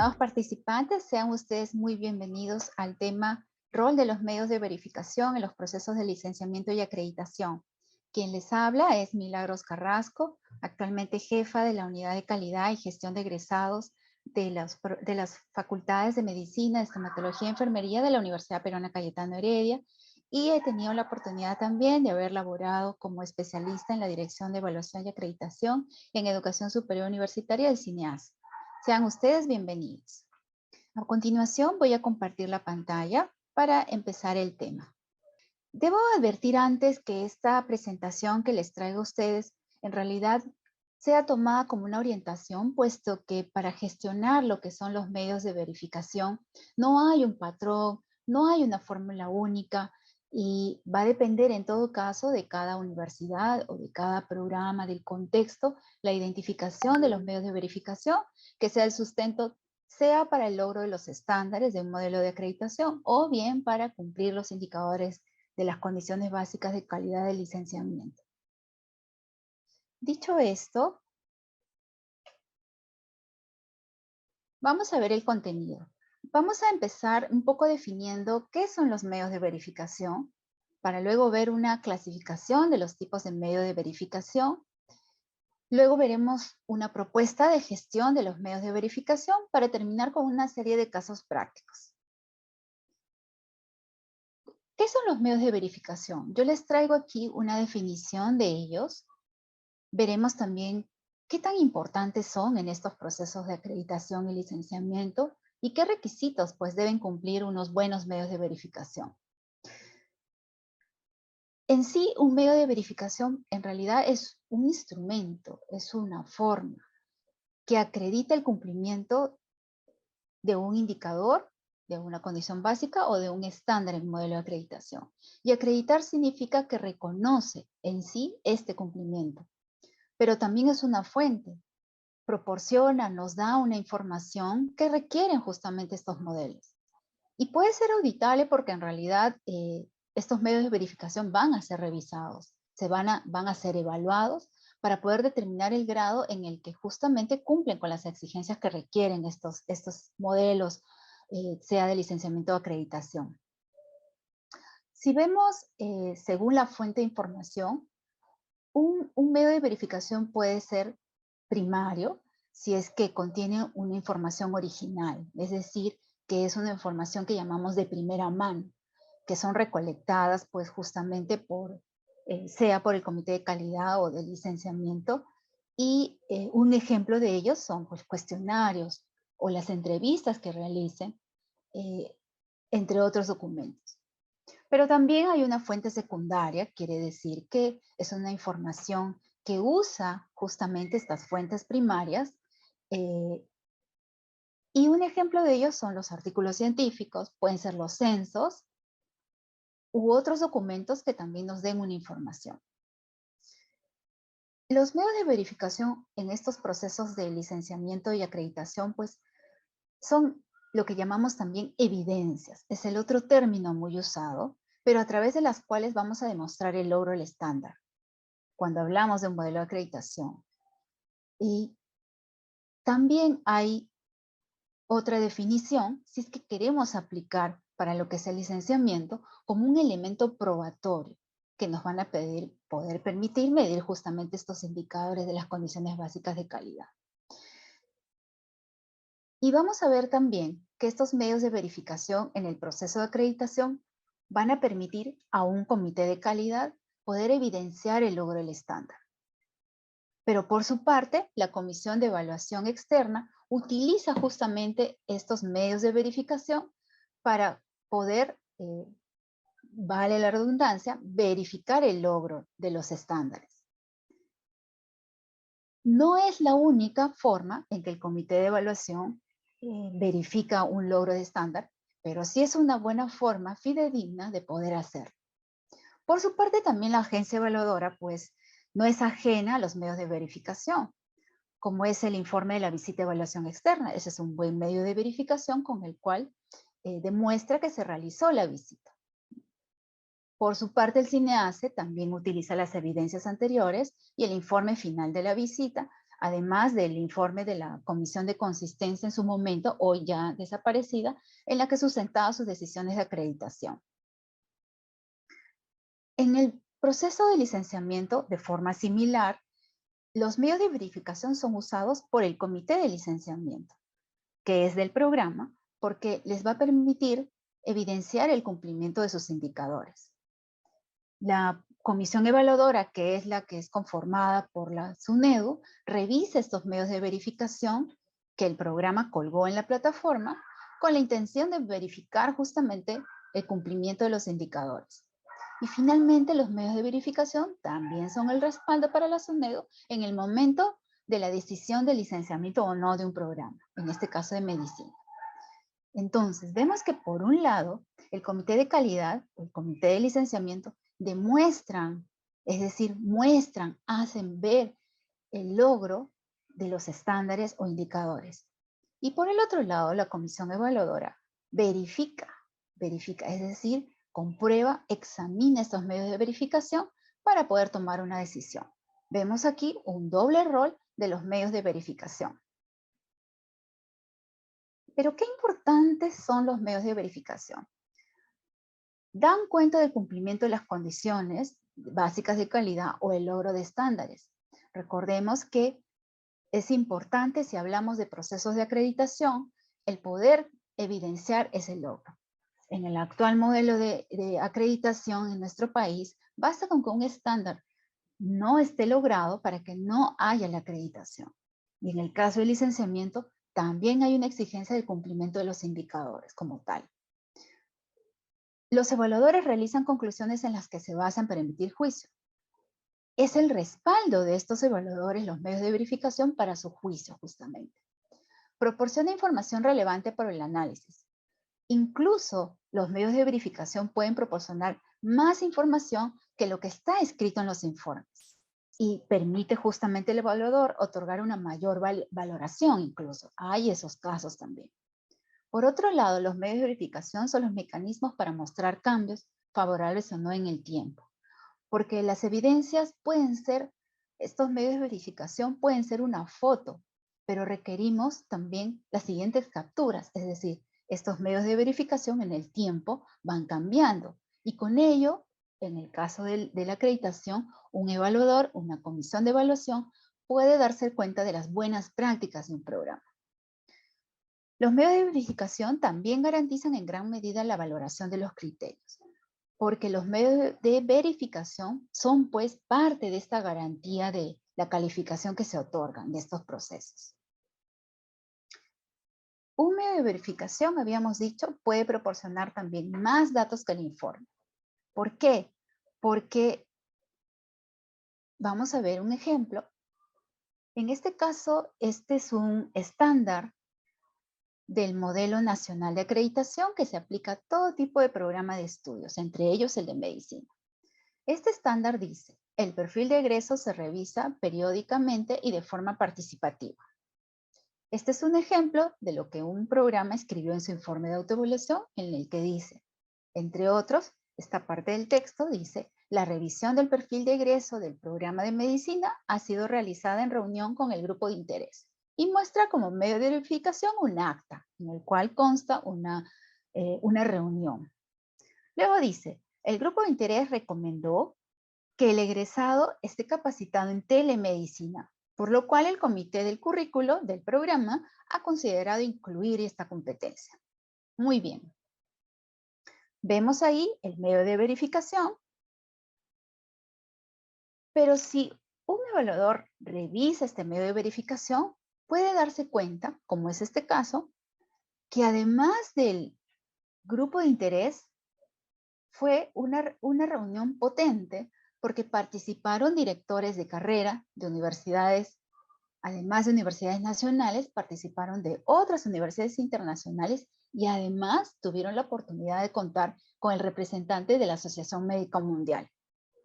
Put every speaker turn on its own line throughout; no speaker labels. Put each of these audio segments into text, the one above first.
Estimados participantes, sean ustedes muy bienvenidos al tema Rol de los medios de verificación en los procesos de licenciamiento y acreditación. Quien les habla es Milagros Carrasco, actualmente jefa de la Unidad de Calidad y Gestión de Egresados de las Facultades de Medicina, Estomatología y Enfermería de la Universidad Peruana Cayetano Heredia, y he tenido la oportunidad también de haber laborado como especialista en la Dirección de Evaluación y Acreditación en Educación Superior Universitaria del CINEAS. Sean ustedes bienvenidos. A continuación voy a compartir la pantalla para empezar el tema. Debo advertir antes que esta presentación que les traigo a ustedes en realidad sea tomada como una orientación, puesto que para gestionar lo que son los medios de verificación no hay un patrón, no hay una fórmula única y va a depender en todo caso de cada universidad o de cada programa, del contexto, la identificación de los medios de verificación, que sea el sustento sea para el logro de los estándares de un modelo de acreditación o bien para cumplir los indicadores de las condiciones básicas de calidad del licenciamiento. Dicho esto, vamos a ver el contenido. Vamos a empezar un poco definiendo qué son los medios de verificación, para luego ver una clasificación de los tipos de medios de verificación. Luego veremos una propuesta de gestión de los medios de verificación para terminar con una serie de casos prácticos. ¿Qué son los medios de verificación? Yo les traigo aquí una definición de ellos. Veremos también qué tan importantes son en estos procesos de acreditación y licenciamiento y qué requisitos pues deben cumplir unos buenos medios de verificación. En sí, un medio de verificación en realidad es un instrumento, es una forma que acredita el cumplimiento de un indicador, de una condición básica o de un estándar en modelo de acreditación. Y acreditar significa que reconoce en sí este cumplimiento, pero también es una fuente. Proporciona, nos da una información que requieren justamente estos modelos. Y puede ser auditable porque en realidad estos medios de verificación van a ser revisados, van a ser evaluados para poder determinar el grado en el que justamente cumplen con las exigencias que requieren estos modelos, sea de licenciamiento o acreditación. Si vemos, según la fuente de información, un medio de verificación puede ser primario si es que contiene una información original, es decir, que es una información que llamamos de primera mano, que son recolectadas pues justamente sea por el comité de calidad o de licenciamiento, y un ejemplo de ellos son pues, cuestionarios o las entrevistas que realicen, eh, entre otros documentos. Pero también hay una fuente secundaria, quiere decir que es una información que usa justamente estas fuentes primarias, y un ejemplo de ellos son los artículos científicos, pueden ser los censos u otros documentos que también nos den una información. Los medios de verificación en estos procesos de licenciamiento y acreditación pues son lo que llamamos también evidencias, es el otro término muy usado, pero a través de las cuales vamos a demostrar el logro del estándar cuando hablamos de un modelo de acreditación. Y también hay otra definición si es que queremos aplicar para lo que es el licenciamiento como un elemento probatorio que nos van a poder permitir medir justamente estos indicadores de las condiciones básicas de calidad. Y vamos a ver también que estos medios de verificación en el proceso de acreditación van a permitir a un comité de calidad poder evidenciar el logro del estándar. Pero por su parte, la Comisión de Evaluación Externa utiliza justamente estos medios de verificación para poder, vale la redundancia, verificar el logro de los estándares. No es la única forma en que el comité de evaluación verifica un logro de estándar, pero sí es una buena forma fidedigna de poder hacerlo. Por su parte, también la agencia evaluadora, pues, no es ajena a los medios de verificación, como es el informe de la visita de evaluación externa. Ese es un buen medio de verificación con el cual demuestra que se realizó la visita. Por su parte, el CINEASE también utiliza las evidencias anteriores y el informe final de la visita además del informe de la Comisión de Consistencia en su momento, hoy ya desaparecida, en la que sustentaba sus decisiones de acreditación. En el proceso de licenciamiento, de forma similar, los medios de verificación son usados por el comité de licenciamiento, que es del programa, porque les va a permitir evidenciar el cumplimiento de sus indicadores. La comisión evaluadora, que es la que es conformada por la SUNEDU, revisa estos medios de verificación que el programa colgó en la plataforma con la intención de verificar justamente el cumplimiento de los indicadores. Y finalmente, los medios de verificación también son el respaldo para la SUNEDU en el momento de la decisión de licenciamiento o no de un programa, en este caso de medicina. Entonces, vemos que por un lado, el comité de calidad, el comité de licenciamiento, demuestran, es decir, muestran, hacen ver el logro de los estándares o indicadores. Y por el otro lado, la comisión evaluadora verifica, es decir, comprueba, examina estos medios de verificación para poder tomar una decisión. Vemos aquí un doble rol de los medios de verificación. Pero ¿qué importantes son los medios de verificación? Dan cuenta del cumplimiento de las condiciones básicas de calidad o el logro de estándares. Recordemos que es importante, si hablamos de procesos de acreditación, el poder evidenciar ese logro. En el actual modelo de acreditación en nuestro país, basta con que un estándar no esté logrado para que no haya la acreditación. Y en el caso del licenciamiento, también hay una exigencia del cumplimiento de los indicadores como tal. Los evaluadores realizan conclusiones en las que se basan para emitir juicio. Es el respaldo de estos evaluadores los medios de verificación para su juicio, justamente. Proporciona información relevante para el análisis. Incluso los medios de verificación pueden proporcionar más información que lo que está escrito en los informes y permite justamente al evaluador otorgar una mayor valoración incluso. Hay esos casos también. Por otro lado, los medios de verificación son los mecanismos para mostrar cambios favorables o no en el tiempo, porque las evidencias pueden ser, estos medios de verificación pueden ser una foto, pero requerimos también las siguientes capturas, es decir, estos medios de verificación en el tiempo van cambiando y con ello, en el caso de la acreditación, un evaluador, una comisión de evaluación puede darse cuenta de las buenas prácticas de un programa. Los medios de verificación también garantizan en gran medida la valoración de los criterios, porque los medios de verificación son pues parte de esta garantía de la calificación que se otorgan de estos procesos. Un medio de verificación, habíamos dicho, puede proporcionar también más datos que el informe. ¿Por qué? Porque vamos a ver un ejemplo. En este caso, este es un estándar del Modelo Nacional de Acreditación que se aplica a todo tipo de programa de estudios, entre ellos el de medicina. Este estándar dice, el perfil de egreso se revisa periódicamente y de forma participativa. Este es un ejemplo de lo que un programa escribió en su informe de autoevaluación en el que dice, entre otros, esta parte del texto dice, la revisión del perfil de egreso del programa de medicina ha sido realizada en reunión con el grupo de interés y muestra como medio de verificación un acta en el cual consta una reunión. Luego dice, el grupo de interés recomendó que el egresado esté capacitado en telemedicina, por lo cual el comité del currículo del programa ha considerado incluir esta competencia. Muy bien. Vemos ahí el medio de verificación, pero si un evaluador revisa este medio de verificación, puede darse cuenta, como es este caso, que además del grupo de interés, fue una reunión potente porque participaron directores de carrera de universidades, además de universidades nacionales, participaron de otras universidades internacionales y además tuvieron la oportunidad de contar con el representante de la Asociación Médica Mundial.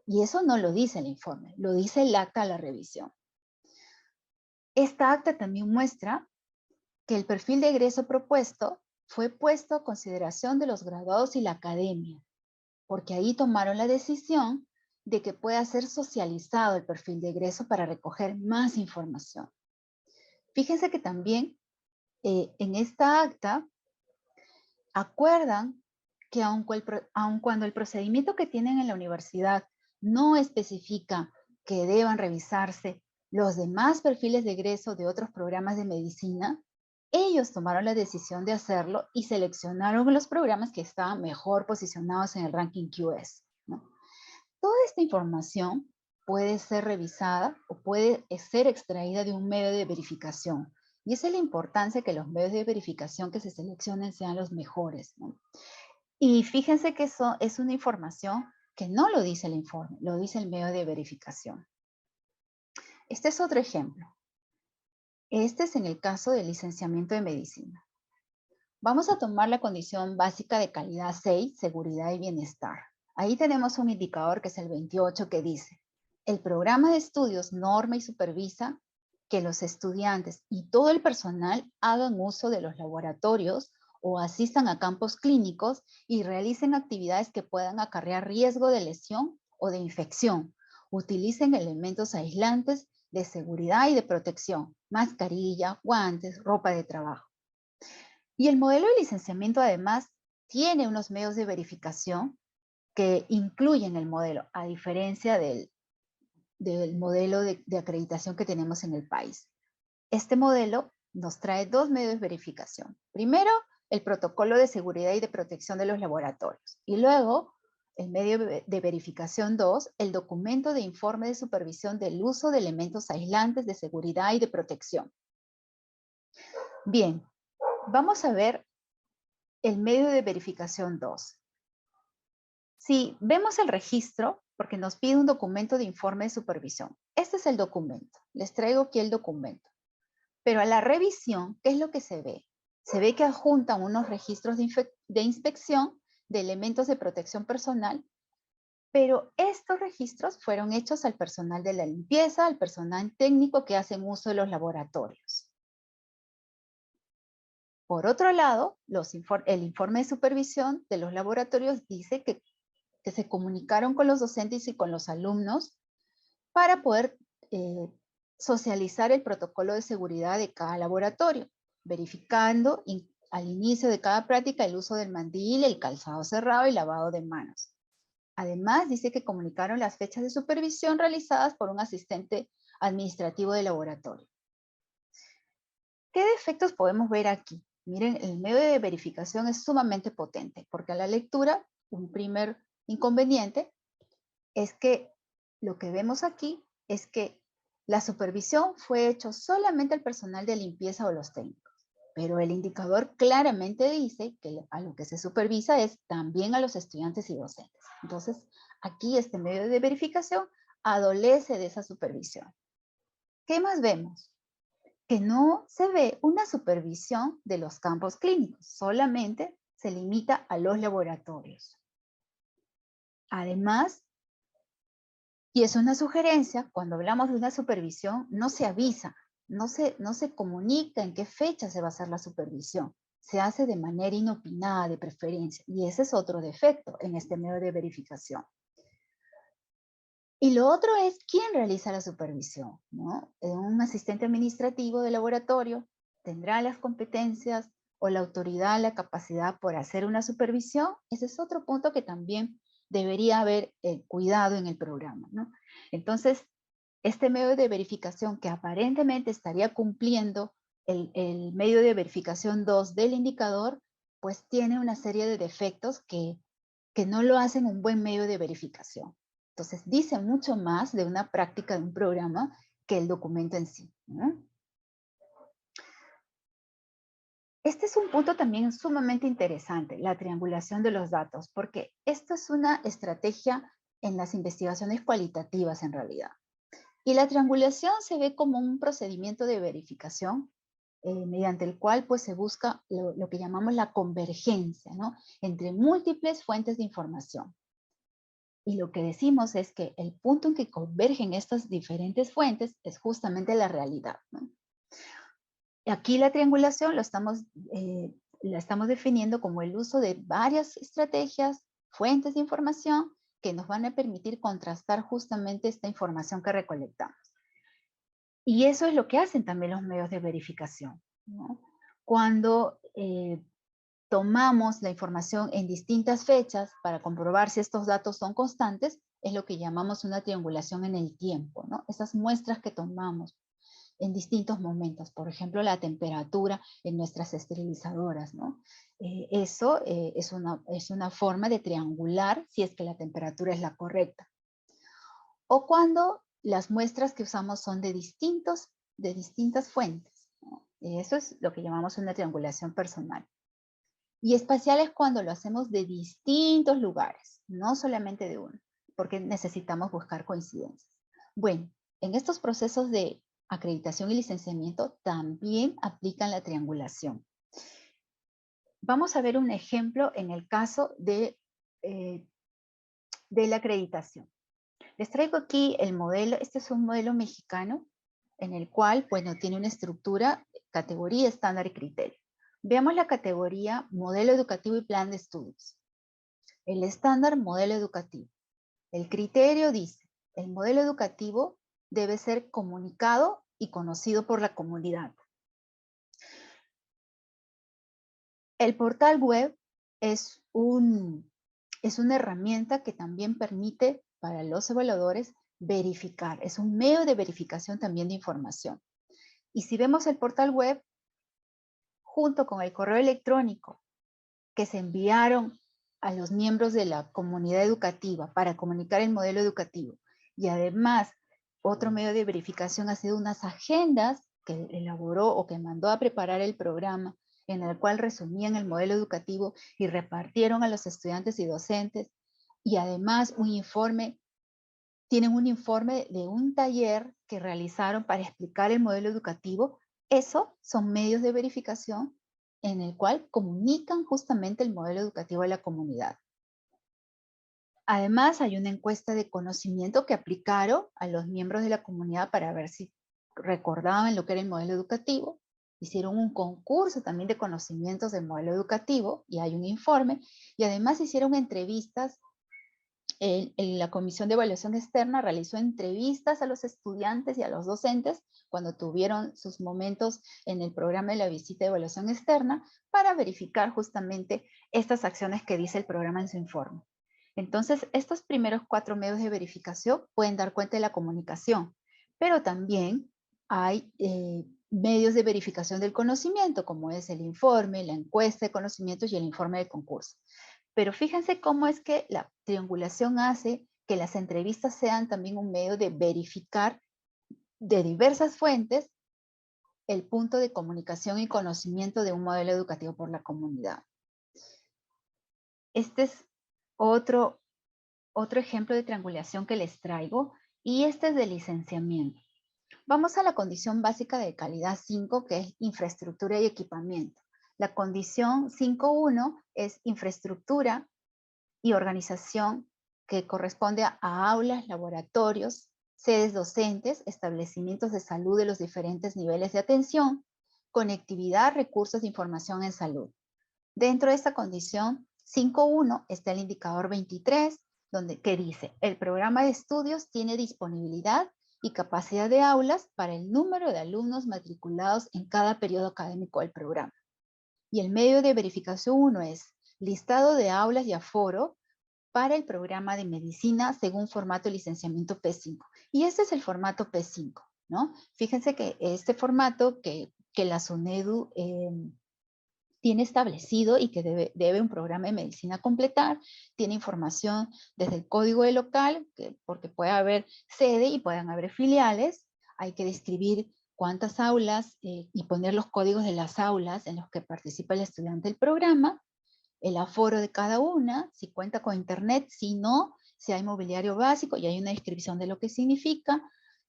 Y eso no lo dice el informe, lo dice el acta de la revisión. Esta acta también muestra que el perfil de egreso propuesto fue puesto a consideración de los graduados y la academia, porque ahí tomaron la decisión de que pueda ser socializado el perfil de egreso para recoger más información. Fíjense que también en esta acta acuerdan que aun cuando el procedimiento que tienen en la universidad no especifica que deban revisarse los demás perfiles de egreso de otros programas de medicina, ellos tomaron la decisión de hacerlo y seleccionaron los programas que estaban mejor posicionados en el ranking QS, ¿no? Toda esta información puede ser revisada o puede ser extraída de un medio de verificación. Y esa es la importancia que los medios de verificación que se seleccionen sean los mejores, ¿no? Y fíjense que eso es una información que no lo dice el informe, lo dice el medio de verificación. Este es otro ejemplo. Este es en el caso del licenciamiento de medicina. Vamos a tomar la condición básica de calidad 6, seguridad y bienestar. Ahí tenemos un indicador que es el 28 que dice, el programa de estudios norma y supervisa que los estudiantes y todo el personal hagan uso de los laboratorios o asistan a campos clínicos y realicen actividades que puedan acarrear riesgo de lesión o de infección. Utilicen elementos aislantes de seguridad y de protección, mascarilla, guantes, ropa de trabajo. Y el modelo de licenciamiento además tiene unos medios de verificación que incluyen el modelo, a diferencia del modelo de acreditación que tenemos en el país. Este modelo nos trae dos medios de verificación. Primero, el protocolo de seguridad y de protección de los laboratorios. Y luego, el medio de verificación 2, el documento de informe de supervisión del uso de elementos aislantes de seguridad y de protección. Bien, vamos a ver el medio de verificación 2. Si vemos el registro, porque nos pide un documento de informe de supervisión. Este es el documento. Les traigo aquí el documento. Pero a la revisión, ¿qué es lo que se ve? Se ve que adjuntan unos registros de inspección de elementos de protección personal, pero estos registros fueron hechos al personal de la limpieza, al personal técnico que hacen uso de los laboratorios. Por otro lado, el informe de supervisión de los laboratorios dice que se comunicaron con los docentes y con los alumnos para poder socializar el protocolo de seguridad de cada laboratorio, verificando al inicio de cada práctica el uso del mandil, el calzado cerrado y lavado de manos. Además, dice que comunicaron las fechas de supervisión realizadas por un asistente administrativo de laboratorio. ¿Qué defectos podemos ver aquí? Miren, el medio de verificación es sumamente potente, porque a la lectura, un primer inconveniente es que lo que vemos aquí es que la supervisión fue hecho solamente al personal de limpieza o los técnicos, pero el indicador claramente dice que a lo que se supervisa es también a los estudiantes y docentes. Entonces, aquí este medio de verificación adolece de esa supervisión. ¿Qué más vemos? Que no se ve una supervisión de los campos clínicos, solamente se limita a los laboratorios. Además, y es una sugerencia, cuando hablamos de una supervisión, no se avisa, no se comunica en qué fecha se va a hacer la supervisión. Se hace de manera inopinada, de preferencia, y ese es otro defecto en este medio de verificación. Y lo otro es quién realiza la supervisión, ¿no? Un asistente administrativo de laboratorio tendrá las competencias o la autoridad, la capacidad por hacer una supervisión. Ese es otro punto que también debería haber cuidado en el programa, ¿no? Entonces, este medio de verificación que aparentemente estaría cumpliendo el medio de verificación 2 del indicador, pues tiene una serie de defectos que no lo hacen un buen medio de verificación. Entonces, dice mucho más de una práctica de un programa que el documento en sí, ¿no? Este es un punto también sumamente interesante, la triangulación de los datos, porque esto es una estrategia en las investigaciones cualitativas en realidad. Y la triangulación se ve como un procedimiento de verificación mediante el cual pues, se busca lo que llamamos la convergencia, ¿no? Entre múltiples fuentes de información. Y lo que decimos es que el punto en que convergen estas diferentes fuentes es justamente la realidad, ¿no? Aquí la triangulación la estamos definiendo como el uso de varias estrategias, fuentes de información que nos van a permitir contrastar justamente esta información que recolectamos. Y eso es lo que hacen también los medios de verificación, ¿no? Cuando tomamos la información en distintas fechas para comprobar si estos datos son constantes, es lo que llamamos una triangulación en el tiempo, ¿no? Esas muestras que tomamos en distintos momentos, por ejemplo, la temperatura en nuestras esterilizadoras, ¿no? Eso es una forma de triangular si es que la temperatura es la correcta. O cuando las muestras que usamos son de distintas fuentes, ¿no? Eso es lo que llamamos una triangulación personal. Y espacial es cuando lo hacemos de distintos lugares, no solamente de uno, porque necesitamos buscar coincidencias. Bueno, en estos procesos de acreditación y licenciamiento también aplican la triangulación. Vamos a ver un ejemplo en el caso de la acreditación. Les traigo aquí el modelo, este es un modelo mexicano en el cual, bueno, tiene una estructura, categoría, estándar y criterio. Veamos la categoría modelo educativo y plan de estudios. El estándar, modelo educativo. El criterio dice, el modelo educativo debe ser comunicado y conocido por la comunidad. El portal web es una herramienta que también permite para los evaluadores verificar. Es un medio de verificación también de información. Y si vemos el portal web, junto con el correo electrónico que se enviaron a los miembros de la comunidad educativa para comunicar el modelo educativo, y además otro medio de verificación ha sido unas agendas que elaboró o que mandó a preparar el programa, en el cual resumían el modelo educativo y repartieron a los estudiantes y docentes, y además tienen un informe de un taller que realizaron para explicar el modelo educativo. Eso son medios de verificación en el cual comunican justamente el modelo educativo a la comunidad. Además, hay una encuesta de conocimiento que aplicaron a los miembros de la comunidad para ver si recordaban lo que era el modelo educativo. Hicieron un concurso también de conocimientos del modelo educativo y hay un informe. Y además hicieron entrevistas. La Comisión de Evaluación Externa realizó entrevistas a los estudiantes y a los docentes cuando tuvieron sus momentos en el programa de la visita de evaluación externa para verificar justamente estas acciones que dice el programa en su informe. Entonces, estos primeros 4 medios de verificación pueden dar cuenta de la comunicación, pero también hay medios de verificación del conocimiento, como es el informe, la encuesta de conocimientos y el informe de concurso. Pero fíjense cómo es que la triangulación hace que las entrevistas sean también un medio de verificar de diversas fuentes el punto de comunicación y conocimiento de un modelo educativo por la comunidad. Este es otro ejemplo de triangulación que les traigo, y este es de licenciamiento. Vamos a la condición básica de calidad 5, que es infraestructura y equipamiento. La condición 5.1 es infraestructura y organización, que corresponde a aulas, laboratorios, sedes docentes, establecimientos de salud de los diferentes niveles de atención, conectividad, recursos de información en salud. Dentro de esta condición 5.1 está el indicador 23, que dice, el programa de estudios tiene disponibilidad y capacidad de aulas para el número de alumnos matriculados en cada periodo académico del programa. Y el medio de verificación 1 es listado de aulas y aforo para el programa de medicina según formato de licenciamiento P5. Y este es el formato P5, ¿no? Fíjense que este formato que la SUNEDU tiene establecido y que debe un programa de medicina completar, tiene información desde el código de local, porque puede haber sede y pueden haber filiales, hay que describir cuántas aulas y poner los códigos de las aulas en los que participa el estudiante del programa, el aforo de cada una, si cuenta con internet, si no, si hay mobiliario básico y hay una descripción de lo que significa,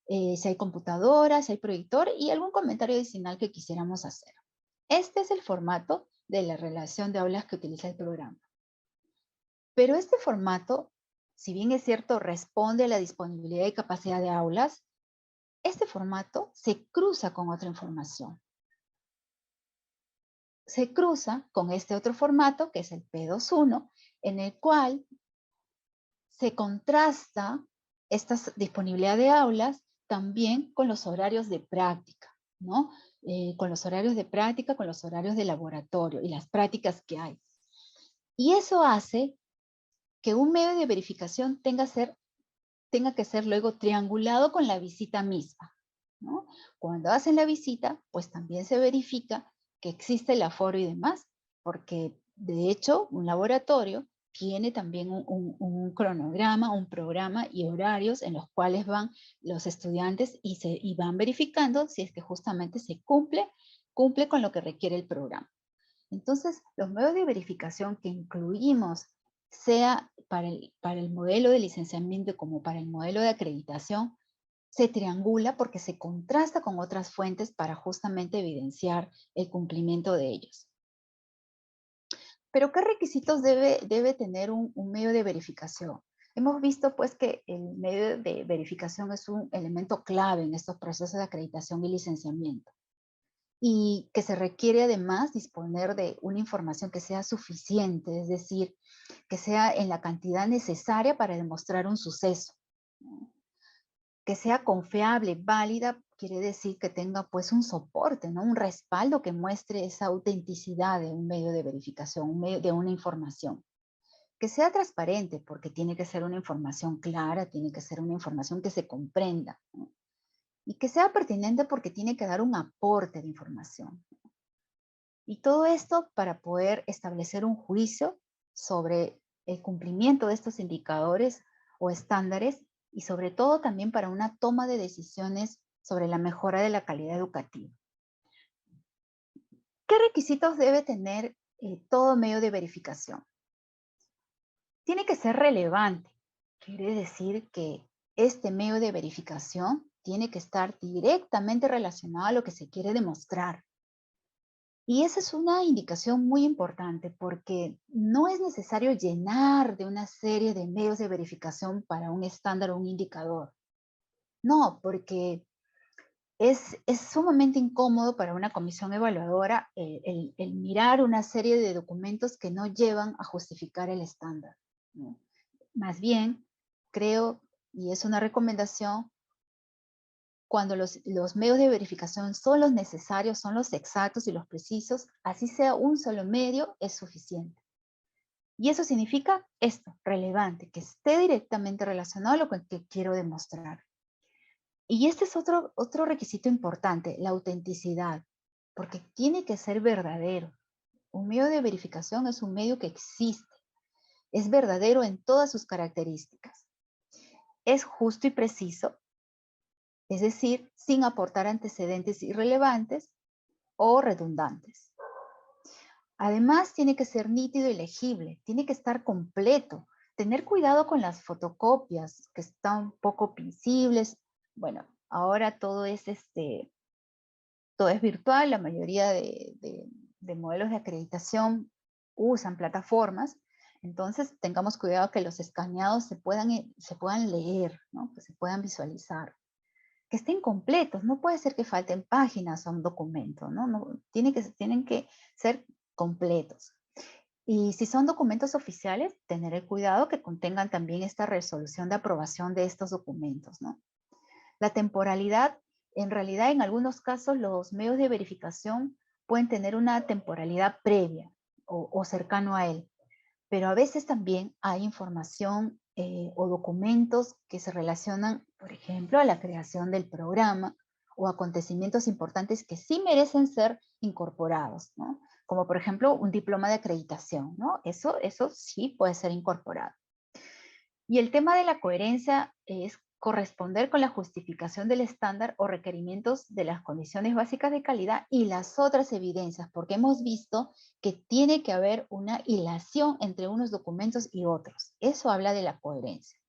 si hay computadora, si hay proyector y algún comentario adicional que quisiéramos hacer. Este es el formato de la relación de aulas que utiliza el programa. Pero este formato, si bien es cierto, responde a la disponibilidad y capacidad de aulas, este formato se cruza con otra información. Se cruza con este otro formato, que es el P2.1, en el cual se contrasta esta disponibilidad de aulas también con los horarios de práctica, ¿no? Con los horarios de práctica, con los horarios de laboratorio y las prácticas que hay. Y eso hace que un medio de verificación tenga que ser luego triangulado con la visita misma, ¿no? Cuando hacen la visita, pues también se verifica que existe el aforo y demás, porque de hecho un laboratorio tiene también un cronograma, un programa y horarios en los cuales van los estudiantes y van verificando si es que justamente se cumple con lo que requiere el programa. Entonces, los medios de verificación que incluimos, sea para el modelo de licenciamiento como para el modelo de acreditación, se triangula porque se contrasta con otras fuentes para justamente evidenciar el cumplimiento de ellos. Pero, ¿qué requisitos debe tener un medio de verificación? Hemos visto pues que el medio de verificación es un elemento clave en estos procesos de acreditación y licenciamiento, y que se requiere además disponer de una información que sea suficiente, es decir, que sea en la cantidad necesaria para demostrar un suceso, ¿no? Que sea confiable, válida, quiere decir que tenga pues un soporte, ¿no? Un respaldo que muestre esa autenticidad de un medio de verificación, de una información. Que sea transparente, porque tiene que ser una información clara, tiene que ser una información que se comprenda, ¿no? Y que sea pertinente porque tiene que dar un aporte de información. Y todo esto para poder establecer un juicio sobre el cumplimiento de estos indicadores o estándares, y sobre todo también para una toma de decisiones sobre la mejora de la calidad educativa. ¿Qué requisitos debe tener todo medio de verificación? Tiene que ser relevante. Quiere decir que este medio de verificación tiene que estar directamente relacionado a lo que se quiere demostrar. Y esa es una indicación muy importante, porque no es necesario llenar de una serie de medios de verificación para un estándar o un indicador. No, porque es sumamente incómodo para una comisión evaluadora el mirar una serie de documentos que no llevan a justificar el estándar, ¿no? Más bien, creo, y es una recomendación, cuando los medios de verificación son los necesarios, son los exactos y los precisos, así sea un solo medio, es suficiente. Y eso significa esto, relevante, que esté directamente relacionado a lo que quiero demostrar. Y este es otro requisito importante, la autenticidad, porque tiene que ser verdadero. Un medio de verificación es un medio que existe, es verdadero en todas sus características. Es justo y preciso, es decir, sin aportar antecedentes irrelevantes o redundantes. Además, tiene que ser nítido y legible, tiene que estar completo. Tener cuidado con las fotocopias que están poco visibles. Bueno, ahora todo es virtual, la mayoría de modelos de acreditación usan plataformas, entonces tengamos cuidado que los escaneados se puedan leer, ¿no? Que se puedan visualizar. Que estén completos, no puede ser que falten páginas a un documento, ¿no? Tienen que ser completos. Y si son documentos oficiales, tener el cuidado que contengan también esta resolución de aprobación de estos documentos, ¿no? La temporalidad, en realidad en algunos casos los medios de verificación pueden tener una temporalidad previa o cercano a él, pero a veces también hay información o documentos que se relacionan, por ejemplo, a la creación del programa o acontecimientos importantes que sí merecen ser incorporados, ¿no? Como por ejemplo un diploma de acreditación, ¿no? Eso sí puede ser incorporado. Y el tema de la coherencia es corresponder con la justificación del estándar o requerimientos de las condiciones básicas de calidad y las otras evidencias, porque hemos visto que tiene que haber una hilación entre unos documentos y otros. Eso habla de la coherencia.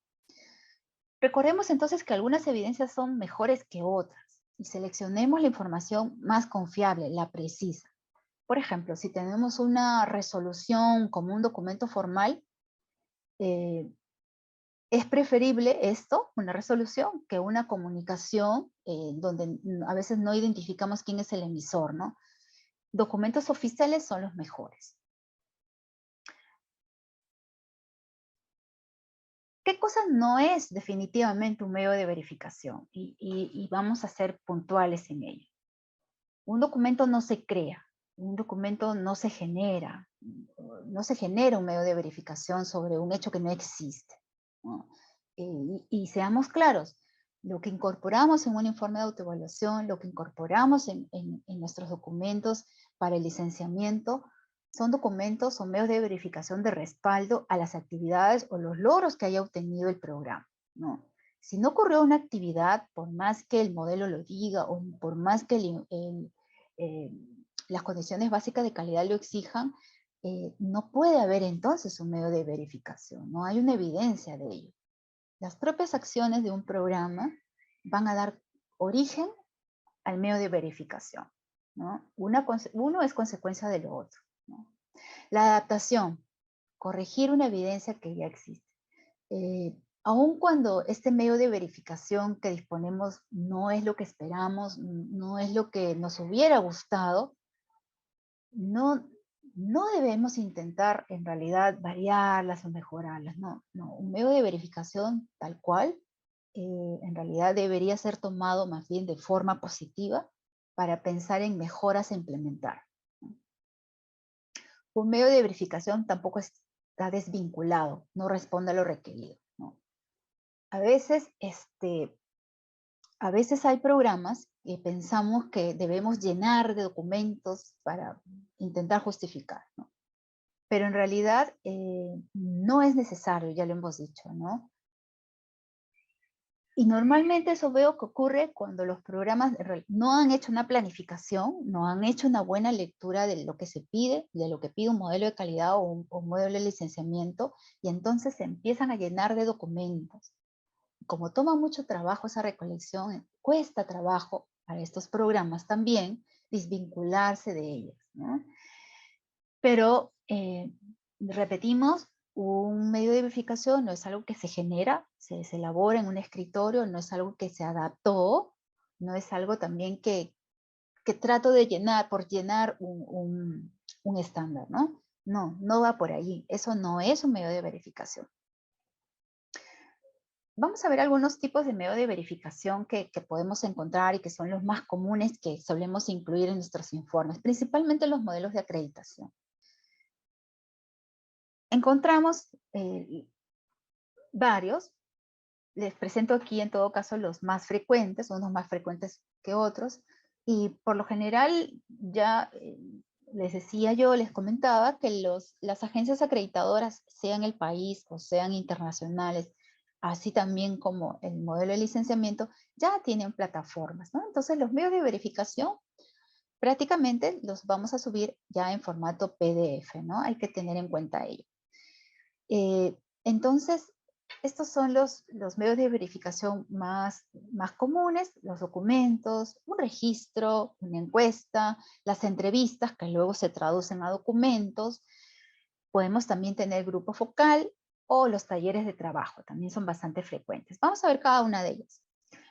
Recordemos entonces que algunas evidencias son mejores que otras y seleccionemos la información más confiable, la precisa. Por ejemplo, si tenemos una resolución como un documento formal, es preferible esto, una resolución, que una comunicación donde a veces no identificamos quién es el emisor, ¿no? Documentos oficiales son los mejores. ¿Qué cosa no es definitivamente un medio de verificación? Y vamos a ser puntuales en ello. Un documento no se crea, un documento no se genera un medio de verificación sobre un hecho que no existe, ¿no? Y seamos claros, lo que incorporamos en un informe de autoevaluación, lo que incorporamos en nuestros documentos para el licenciamiento, son documentos o medios de verificación de respaldo a las actividades o los logros que haya obtenido el programa, ¿no? Si no ocurrió una actividad, por más que el modelo lo diga o por más que las condiciones básicas de calidad lo exijan, no puede haber entonces un medio de verificación, no hay una evidencia de ello. Las propias acciones de un programa van a dar origen al medio de verificación, ¿no? Uno es consecuencia de lo otro, ¿no? La adaptación, corregir una evidencia que ya existe. Aun cuando este medio de verificación que disponemos no es lo que esperamos, no es lo que nos hubiera gustado, no, no debemos intentar en realidad variarlas o mejorarlas, no, no. Un medio de verificación tal cual, en realidad debería ser tomado más bien de forma positiva para pensar en mejoras a implementar, ¿no? Un medio de verificación tampoco está desvinculado, no responde a lo requerido, ¿no? A veces, a veces hay programas que pensamos que debemos llenar de documentos para intentar justificar, ¿no? Pero en realidad no es necesario, ya lo hemos dicho, ¿no? Y normalmente eso veo que ocurre cuando los programas no han hecho una planificación, no han hecho una buena lectura de lo que se pide, de lo que pide un modelo de calidad o un modelo de licenciamiento, y entonces se empiezan a llenar de documentos. Como toma mucho trabajo esa recolección, cuesta trabajo para estos programas también desvincularse de ellos, ¿no? Pero repetimos, un medio de verificación no es algo que se genera, se elabora en un escritorio, no es algo que se adaptó, no es algo también que trato de llenar por llenar un estándar, ¿no? No, no va por allí. Eso no es un medio de verificación. Vamos a ver algunos tipos de medio de verificación que podemos encontrar y que son los más comunes que solemos incluir en nuestros informes, principalmente los modelos de acreditación. Encontramos varios. Les presento aquí en todo caso los más frecuentes, unos más frecuentes que otros, y por lo general ya les decía yo, les comentaba que las agencias acreditadoras, sean el país o sean internacionales, así también como el modelo de licenciamiento, ya tienen plataformas, ¿no? Entonces los medios de verificación prácticamente los vamos a subir ya en formato PDF, ¿no? Hay que tener en cuenta ello. Entonces, estos son los medios de verificación más comunes: los documentos, un registro, una encuesta, las entrevistas que luego se traducen a documentos. Podemos también tener grupo focal o los talleres de trabajo, también son bastante frecuentes. Vamos a ver cada una de ellas.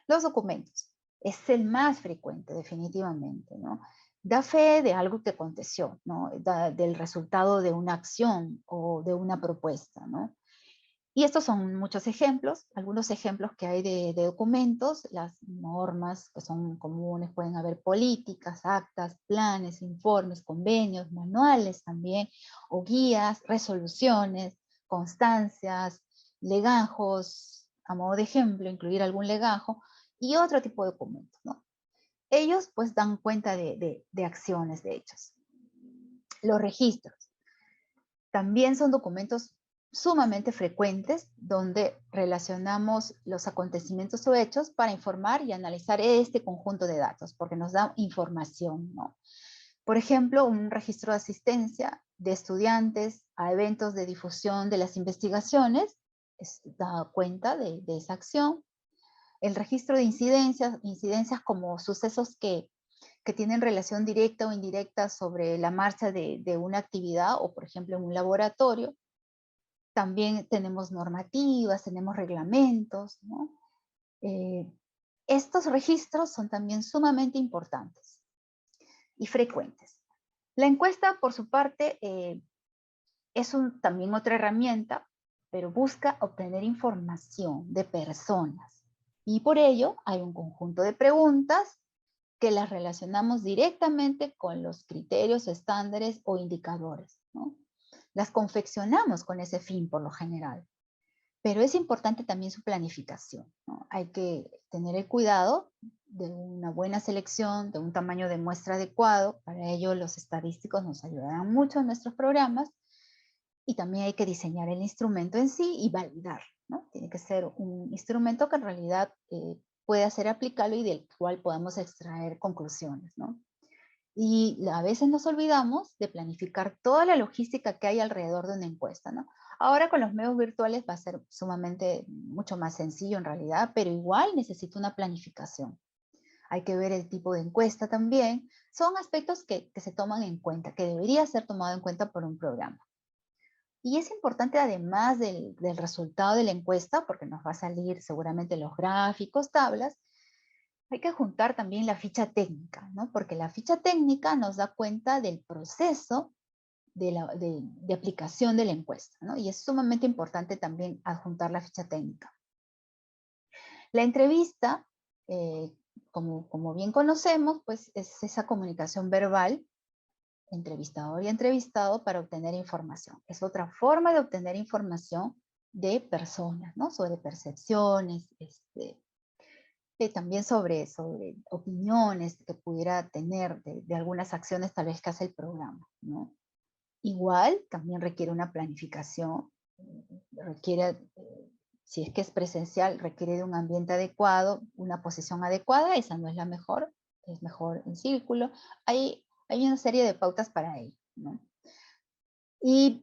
Los documentos es el más frecuente definitivamente, ¿no? Da fe de algo que aconteció, ¿no? Del resultado de una acción o de una propuesta, ¿no? Y estos son muchos ejemplos, algunos ejemplos que hay de documentos, las normas que son comunes, pueden haber políticas, actas, planes, informes, convenios, manuales también, o guías, resoluciones, constancias, legajos, a modo de ejemplo, incluir algún legajo, y otro tipo de documentos, ¿no? Ellos pues dan cuenta de acciones, de hechos. Los registros también son documentos sumamente frecuentes donde relacionamos los acontecimientos o hechos para informar y analizar este conjunto de datos, porque nos da información, ¿no? Por ejemplo, un registro de asistencia de estudiantes a eventos de difusión de las investigaciones da cuenta de esa acción. El registro de incidencias como sucesos que tienen relación directa o indirecta sobre la marcha de una actividad o, por ejemplo, en un laboratorio. También tenemos normativas, tenemos reglamentos, ¿no? Estos registros son también sumamente importantes y frecuentes. La encuesta, por su parte, es también otra herramienta, pero busca obtener información de personas. Y por ello hay un conjunto de preguntas que las relacionamos directamente con los criterios, estándares o indicadores, ¿no? Las confeccionamos con ese fin por lo general. Pero es importante también su planificación, ¿no? Hay que tener el cuidado de una buena selección, de un tamaño de muestra adecuado. Para ello los estadísticos nos ayudarán mucho en nuestros programas. Y también hay que diseñar el instrumento en sí y validar, ¿no? Tiene que ser un instrumento que en realidad pueda ser aplicable y del cual podamos extraer conclusiones, ¿no? Y a veces nos olvidamos de planificar toda la logística que hay alrededor de una encuesta, ¿no? Ahora con los medios virtuales va a ser sumamente mucho más sencillo en realidad, pero igual necesita una planificación. Hay que ver el tipo de encuesta también. Son aspectos que se toman en cuenta, que debería ser tomado en cuenta por un programa. Y es importante además del resultado de la encuesta, porque nos va a salir seguramente los gráficos, tablas, hay que juntar también la ficha técnica, ¿no? Porque la ficha técnica nos da cuenta del proceso de aplicación de la encuesta, ¿no? Y es sumamente importante también adjuntar la ficha técnica. La entrevista, como bien conocemos, pues es esa comunicación verbal, entrevistador y entrevistado, para obtener información. Es otra forma de obtener información de personas, ¿no? Sobre percepciones, también sobre opiniones que pudiera tener de algunas acciones tal vez que hace el programa, ¿no? Igual también requiere una planificación, requiere, si es que es presencial, requiere de un ambiente adecuado, una posición adecuada. Esa no es la mejor, es mejor en círculo. Hay una serie de pautas para ello, ¿no? E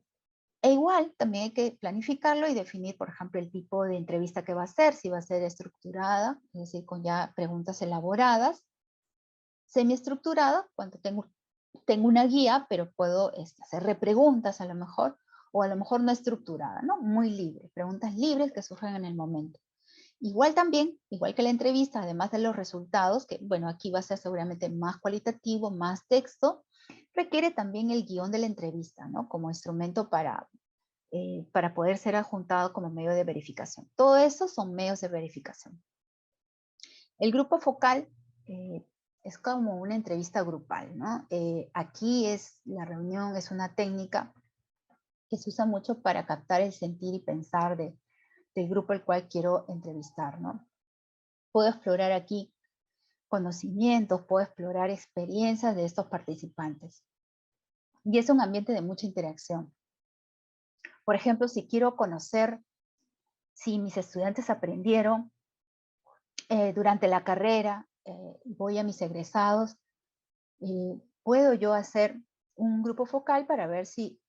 igual también hay que planificarlo y definir, por ejemplo, el tipo de entrevista que va a ser, si va a ser estructurada, es decir, con ya preguntas elaboradas, semiestructurada, cuando tengo una guía, pero puedo hacer repreguntas a lo mejor, o a lo mejor no estructurada, ¿no? Muy libre, preguntas libres que surgen en el momento. Igual también, igual que la entrevista, además de los resultados, que bueno, aquí va a ser seguramente más cualitativo, más texto, requiere también el guión de la entrevista, ¿no? Como instrumento para poder ser adjuntado como medio de verificación. Todo eso son medios de verificación. El grupo focal es como una entrevista grupal, ¿no? Aquí la reunión es una técnica que se usa mucho para captar el sentir y pensar del grupo al cual quiero entrevistar, ¿no? Puedo explorar aquí conocimientos, puedo explorar experiencias de estos participantes. Y es un ambiente de mucha interacción. Por ejemplo, si quiero conocer si mis estudiantes aprendieron durante la carrera, voy a mis egresados, puedo yo hacer un grupo focal para ver si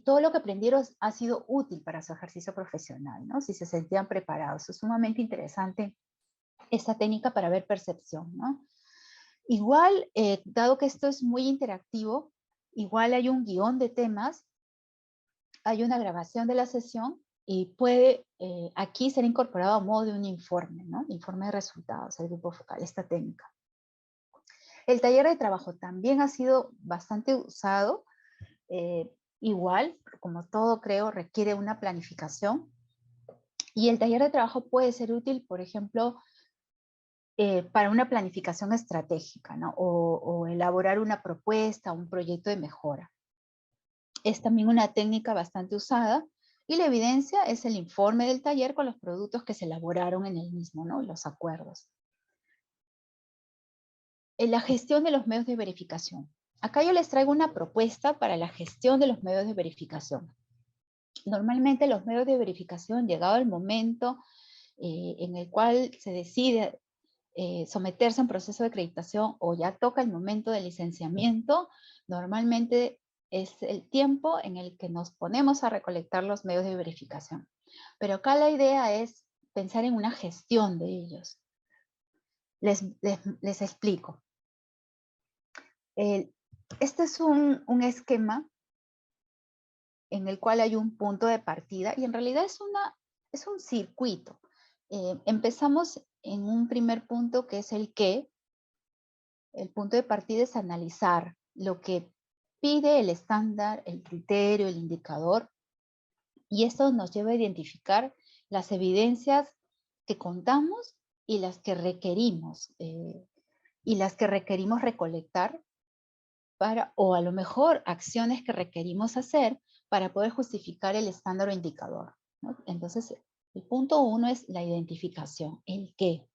todo lo que aprendieron ha sido útil para su ejercicio profesional, ¿no? Si se sentían preparados. Es sumamente interesante esta técnica para ver percepción, ¿no? Igual, dado que esto es muy interactivo, igual hay un guión de temas, hay una grabación de la sesión y puede aquí ser incorporado a modo de un informe, ¿no? Informe de resultados, el grupo focal, esta técnica. El taller de trabajo también ha sido bastante usado. Igual, como todo creo, requiere una planificación. Y el taller de trabajo puede ser útil, por ejemplo, para una planificación estratégica, ¿no? O elaborar una propuesta, un proyecto de mejora. Es también una técnica bastante usada y la evidencia es el informe del taller con los productos que se elaboraron en el mismo, ¿no? Los acuerdos. En la gestión de los medios de verificación. Acá yo les traigo una propuesta para la gestión de los medios de verificación. Normalmente los medios de verificación, llegado el momento en el cual se decide someterse a un proceso de acreditación o ya toca el momento del licenciamiento, normalmente es el tiempo en el que nos ponemos a recolectar los medios de verificación. Pero acá la idea es pensar en una gestión de ellos. Les explico. Este es un esquema en el cual hay un punto de partida y en realidad es un circuito. Empezamos en un primer punto que es el qué. El punto de partida es analizar lo que pide el estándar, el criterio, el indicador, Y esto nos lleva a identificar las evidencias que contamos y las que requerimos recolectar o a lo mejor acciones que requerimos hacer para poder justificar el estándar o indicador, ¿no? Entonces, el punto 1 es la identificación, el qué.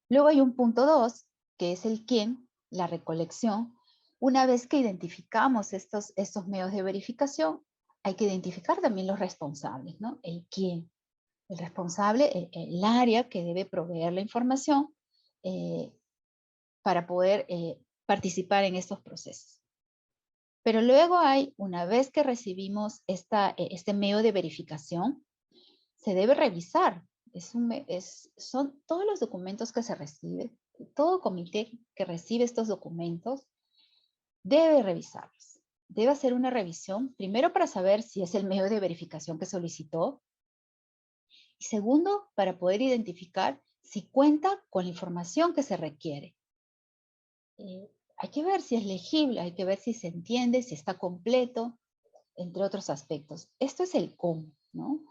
Luego hay un punto 2, que es el quién, la recolección. Una vez que identificamos estos medios de verificación, hay que identificar también los responsables, ¿no? El quién. El responsable, el área que debe proveer la información para poder participar en estos procesos. Pero luego hay, una vez que recibimos este medio de verificación, se debe revisar. Son todos los documentos que se reciben, todo comité que recibe estos documentos debe revisarlos. Debe hacer una revisión, primero para saber si es el medio de verificación que solicitó, y segundo, para poder identificar si cuenta con la información que se requiere. Hay que ver si es legible, hay que ver si se entiende, si está completo, entre otros aspectos. Esto es el cómo, ¿no?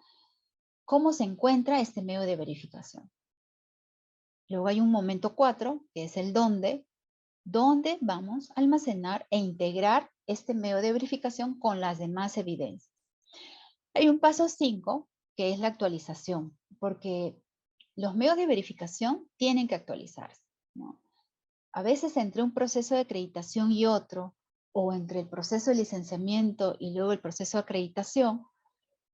¿Cómo se encuentra este medio de verificación? Luego hay un momento 4, que es el dónde vamos a almacenar e integrar este medio de verificación con las demás evidencias. Hay un paso 5, que es la actualización, porque los medios de verificación tienen que actualizarse, ¿no? A veces entre un proceso de acreditación y otro, o entre el proceso de licenciamiento y luego el proceso de acreditación,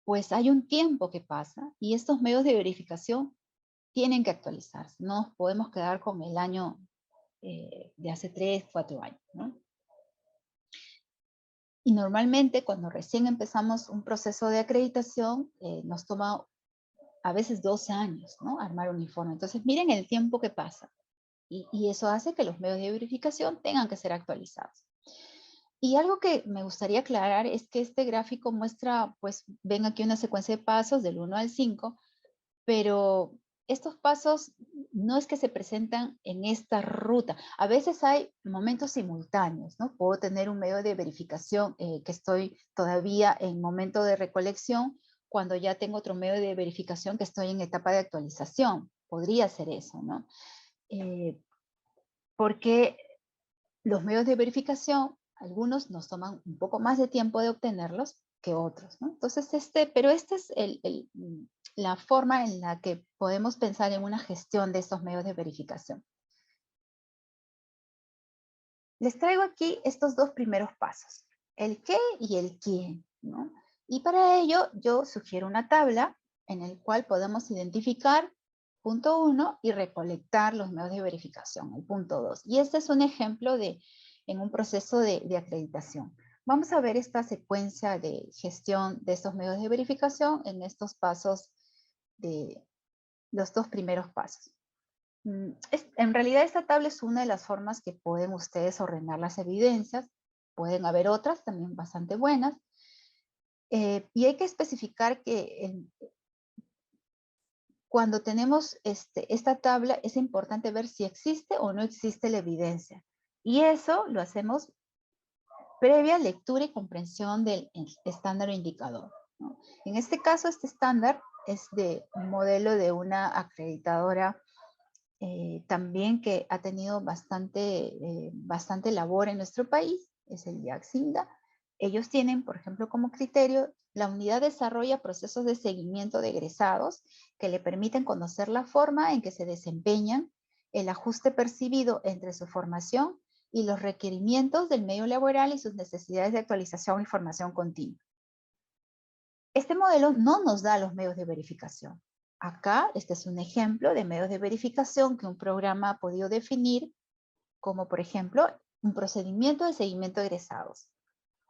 pues hay un tiempo que pasa y estos medios de verificación tienen que actualizarse. No nos podemos quedar con el año de hace 3, 4 años, ¿no? Y normalmente cuando recién empezamos un proceso de acreditación, nos toma a veces 2 años, ¿no? Armar un informe. Entonces miren el tiempo que pasa. Y eso hace que los medios de verificación tengan que ser actualizados. Y algo que me gustaría aclarar es que este gráfico muestra, pues ven aquí una secuencia de pasos del 1 al 5, pero estos pasos no es que se presentan en esta ruta. A veces hay momentos simultáneos, ¿no? Puedo tener un medio de verificación que estoy todavía en momento de recolección, cuando ya tengo otro medio de verificación que estoy en etapa de actualización. Podría ser eso, ¿no? Porque los medios de verificación, algunos nos toman un poco más de tiempo de obtenerlos que otros, ¿no? Entonces, pero esta es la forma en la que podemos pensar en una gestión de estos medios de verificación. Les traigo aquí estos 2 primeros pasos, el qué y el quién, ¿no? Y para ello yo sugiero una tabla en la cual podemos identificar punto 1 y recolectar los medios de verificación, el punto 2. Y este es un ejemplo en un proceso de acreditación. Vamos a ver esta secuencia de gestión de estos medios de verificación en estos pasos de los 2 primeros pasos. En realidad esta tabla es una de las formas que pueden ustedes ordenar las evidencias. Pueden haber otras también bastante buenas. Y hay que especificar que cuando tenemos esta tabla es importante ver si existe o no existe la evidencia. Y eso lo hacemos previa lectura y comprensión del estándar o indicador, ¿no? En este caso, este estándar es de un modelo de una acreditadora también que ha tenido bastante labor en nuestro país, es el IAC-SINDA. Ellos tienen, por ejemplo, como criterio, la unidad desarrolla procesos de seguimiento de egresados que le permiten conocer la forma en que se desempeñan, el ajuste percibido entre su formación y los requerimientos del medio laboral y sus necesidades de actualización y formación continua. Este modelo no nos da los medios de verificación. Acá, este es un ejemplo de medios de verificación que un programa ha podido definir, como por ejemplo, un procedimiento de seguimiento de egresados,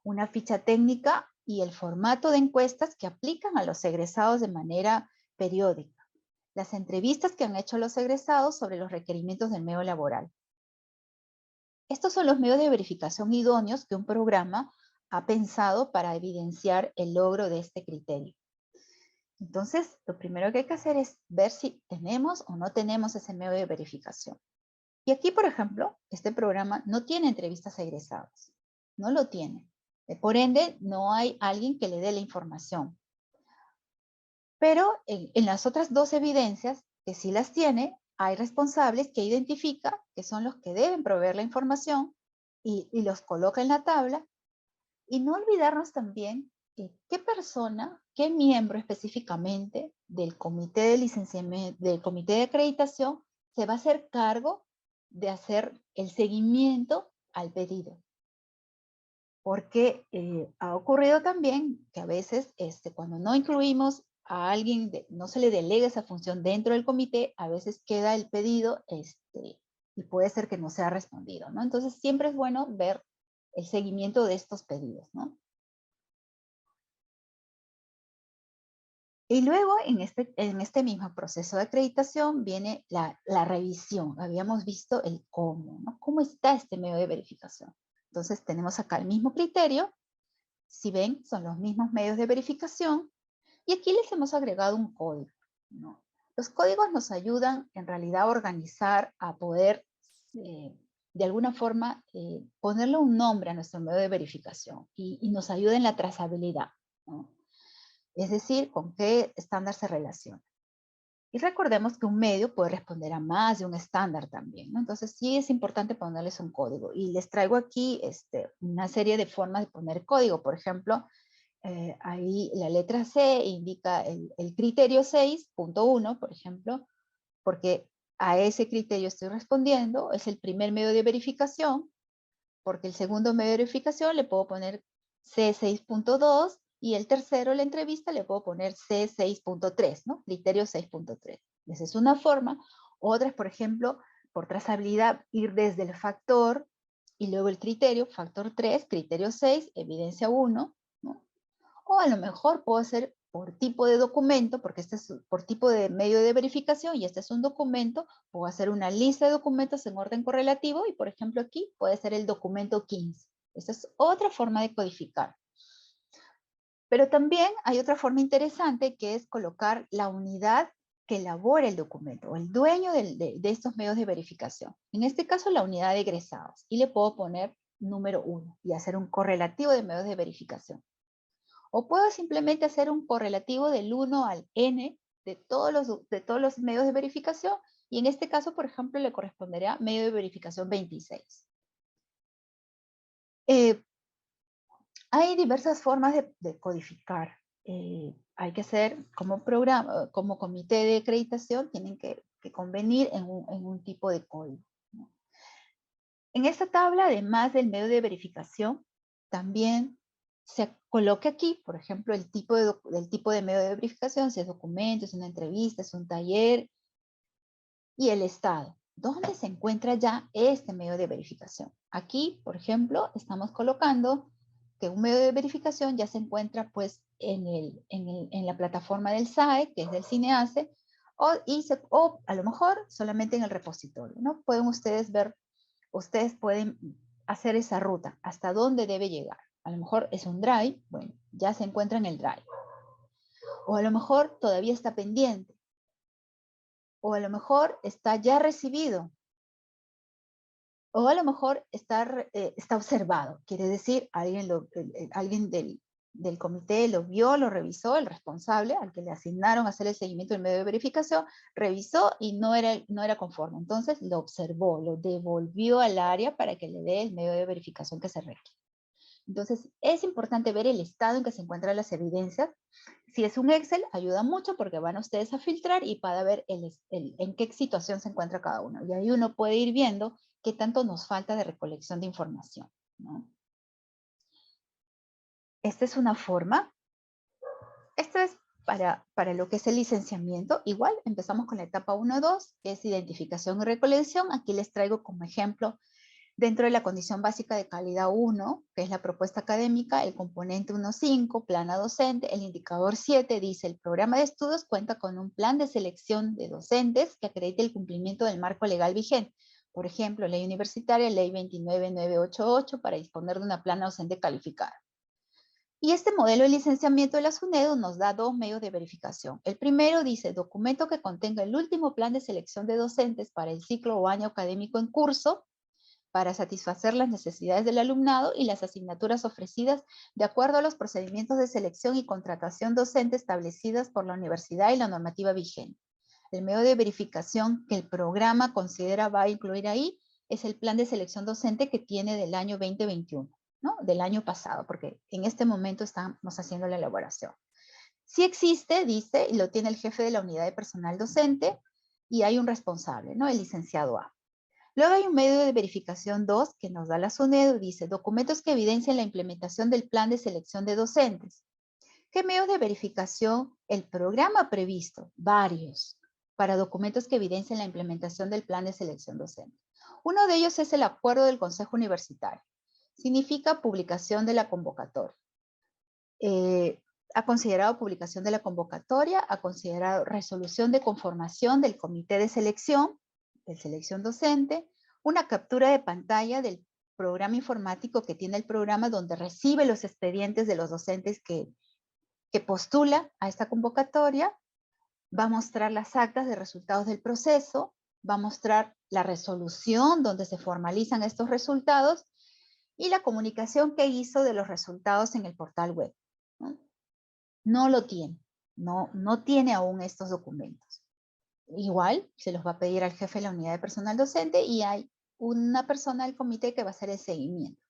una ficha técnica y el formato de encuestas que aplican a los egresados de manera periódica, las entrevistas que han hecho los egresados sobre los requerimientos del medio laboral. Estos son los medios de verificación idóneos que un programa ha pensado para evidenciar el logro de este criterio. Entonces, lo primero que hay que hacer es ver si tenemos o no tenemos ese medio de verificación. Y aquí, por ejemplo, este programa no tiene entrevistas a egresados. No lo tiene. Por ende, no hay alguien que le dé la información. Pero en las otras dos evidencias, que sí las tiene, hay responsables que identifica que son los que deben proveer la información y los coloca en la tabla. Y no olvidarnos también qué persona, qué miembro específicamente del comité de licenciamiento, del comité de acreditación, se va a hacer cargo de hacer el seguimiento al pedido. Porque ha ocurrido también que a veces cuando no incluimos a alguien, no se le delega esa función dentro del comité, a veces queda el pedido y puede ser que no sea respondido, ¿no? Entonces siempre es bueno ver el seguimiento de estos pedidos, ¿no? Y luego en este mismo proceso de acreditación viene la revisión. Habíamos visto el cómo, ¿no? ¿Cómo está este medio de verificación? Entonces tenemos acá el mismo criterio. Si ven, son los mismos medios de verificación. Y aquí les hemos agregado un código, ¿no? Los códigos nos ayudan en realidad a organizar, a poder de alguna forma ponerle un nombre a nuestro medio de verificación y nos ayuda en la trazabilidad, ¿no? Es decir, con qué estándar se relaciona. Y recordemos que un medio puede responder a más de un estándar también, ¿no? Entonces sí es importante ponerles un código. Y les traigo aquí una serie de formas de poner código. Por ejemplo, ahí la letra C indica el criterio 6.1, por ejemplo, porque a ese criterio estoy respondiendo, es el primer medio de verificación, porque el segundo medio de verificación le puedo poner C6.2 y el tercero, la entrevista, le puedo poner C6.3, ¿no? Criterio 6.3. Esa es una forma. Otra es, por ejemplo, por trazabilidad, ir desde el factor y luego el criterio, factor 3, criterio 6, evidencia 1, ¿no? O a lo mejor puedo hacer por tipo de documento, porque este es por tipo de medio de verificación y este es un documento, puedo hacer una lista de documentos en orden correlativo y por ejemplo aquí puede ser el documento 15. Esta es otra forma de codificar. Pero también hay otra forma interesante que es colocar la unidad que elabora el documento, o el dueño de estos medios de verificación. En este caso la unidad de egresados y le puedo poner número 1 y hacer un correlativo de medios de verificación. O puedo simplemente hacer un correlativo del 1 al n de todos los medios de verificación y en este caso, por ejemplo, le correspondería medio de verificación 26. Hay diversas formas de codificar. Hay que hacer como programa, como comité de acreditación, tienen que convenir en un tipo de código, ¿no? En esta tabla, además del medio de verificación, también se coloca aquí, por ejemplo, el tipo de medio de verificación, si es documento, es una entrevista, es un taller, y el estado. ¿Dónde se encuentra ya este medio de verificación? Aquí, por ejemplo, estamos colocando que un medio de verificación ya se encuentra pues en la plataforma del SAE, que es del CINEACE, o a lo mejor solamente en el repositorio, ¿no? Pueden ustedes ver, ustedes pueden hacer esa ruta, hasta dónde debe llegar. A lo mejor es un drive, bueno, ya se encuentra en el drive. O a lo mejor todavía está pendiente. O a lo mejor está ya recibido. O a lo mejor está observado. Quiere decir, alguien del comité lo vio, lo revisó, el responsable al que le asignaron a hacer el seguimiento del medio de verificación, revisó y no era conforme. Entonces lo observó, lo devolvió al área para que le dé el medio de verificación que se requiere. Entonces, es importante ver el estado en que se encuentran las evidencias. Si es un Excel, ayuda mucho porque van ustedes a filtrar y para ver en qué situación se encuentra cada uno. Y ahí uno puede ir viendo qué tanto nos falta de recolección de información, ¿no? Esta es una forma. Esto es para lo que es el licenciamiento. Igual, empezamos con la etapa 1-2, que es identificación y recolección. Aquí les traigo como ejemplo dentro de la condición básica de calidad 1, que es la propuesta académica, el componente 1.5, plana docente, el indicador 7 dice, el programa de estudios cuenta con un plan de selección de docentes que acredite el cumplimiento del marco legal vigente. Por ejemplo, ley universitaria, ley 29988, para disponer de una plana docente calificada. Y este modelo de licenciamiento de la SUNEDU nos da dos medios de verificación. El primero dice, documento que contenga el último plan de selección de docentes para el ciclo o año académico en curso, para satisfacer las necesidades del alumnado y las asignaturas ofrecidas de acuerdo a los procedimientos de selección y contratación docente establecidas por la universidad y la normativa vigente. El medio de verificación que el programa considera va a incluir ahí es el plan de selección docente que tiene del año 2021, ¿no? Del año pasado, porque en este momento estamos haciendo la elaboración. Si existe, dice, y lo tiene el jefe de la unidad de personal docente y hay un responsable, ¿no? El licenciado A. Luego hay un medio de verificación 2 que nos da la SUNEDU, dice, documentos que evidencian la implementación del plan de selección de docentes. ¿Qué medios de verificación el programa previsto? Varios, para documentos que evidencian la implementación del plan de selección docente. Uno de ellos es el acuerdo del Consejo Universitario. Significa publicación de la convocatoria. Ha considerado publicación de la convocatoria, ha considerado resolución de conformación del comité de selección docente, una captura de pantalla del programa informático que tiene el programa donde recibe los expedientes de los docentes que postula a esta convocatoria, va a mostrar las actas de resultados del proceso, va a mostrar la resolución donde se formalizan estos resultados y la comunicación que hizo de los resultados en el portal web. No lo tiene, no tiene aún estos documentos. Igual se los va a pedir al jefe de la unidad de personal docente y hay una persona del comité que va a hacer el seguimiento.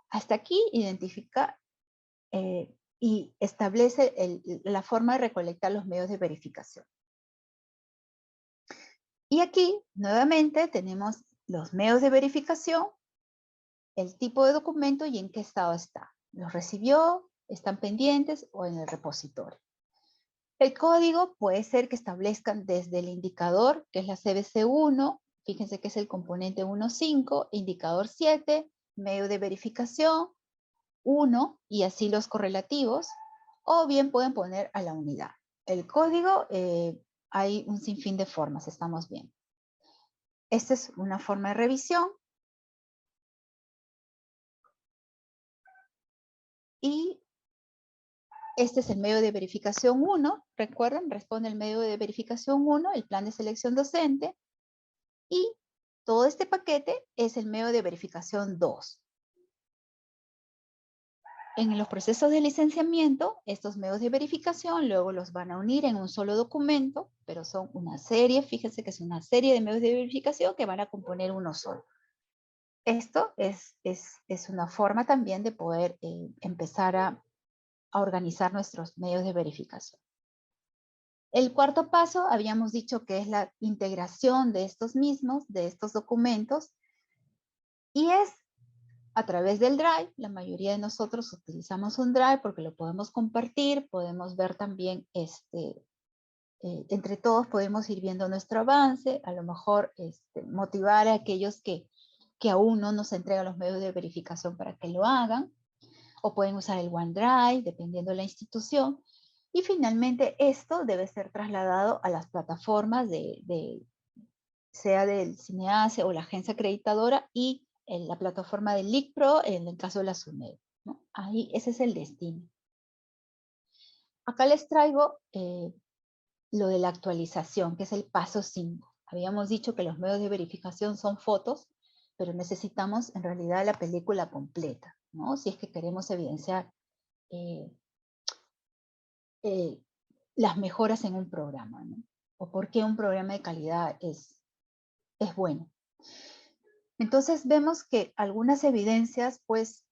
Hasta aquí identifica y establece la forma de recolectar los medios de verificación. Y aquí, nuevamente, tenemos los medios de verificación, el tipo de documento y en qué estado está. ¿Los recibió? ¿Están pendientes? ¿O en el repositorio? El código puede ser que establezcan desde el indicador, que es la CBC1, fíjense que es el componente 1.5, indicador 7, medio de verificación, 1 y así los correlativos, o bien pueden poner a la unidad. El código, hay un sinfín de formas, estamos bien. Esta es una forma de revisión. Y este es el medio de verificación 1, recuerden, responde el medio de verificación 1, el plan de selección docente, y todo este paquete es el medio de verificación 2. En los procesos de licenciamiento, estos medios de verificación luego los van a unir en un solo documento, pero son una serie, fíjense que es una serie de medios de verificación que van a componer uno solo. Esto es una forma también de poder empezar a organizar nuestros medios de verificación. El cuarto paso, habíamos dicho que es la integración de estos mismos, de estos documentos, y es a través del Drive. La mayoría de nosotros utilizamos un Drive porque lo podemos compartir, podemos ver también, entre todos podemos ir viendo nuestro avance, a lo mejor motivar a aquellos que aún no nos entregan los medios de verificación para que lo hagan, o pueden usar el OneDrive, dependiendo de la institución. Y finalmente esto debe ser trasladado a las plataformas sea del CINEACE o la agencia acreditadora y en la plataforma del LICPRO en el caso de la SUNED, ¿no? Ahí ese es el destino. Acá les traigo lo de la actualización, que es el paso 5. Habíamos dicho que los medios de verificación son fotos, pero necesitamos en realidad la película completa, ¿no? Si es que queremos evidenciar las mejoras en un programa, ¿no? O por qué un programa de calidad es bueno. Entonces vemos que algunas evidencias pues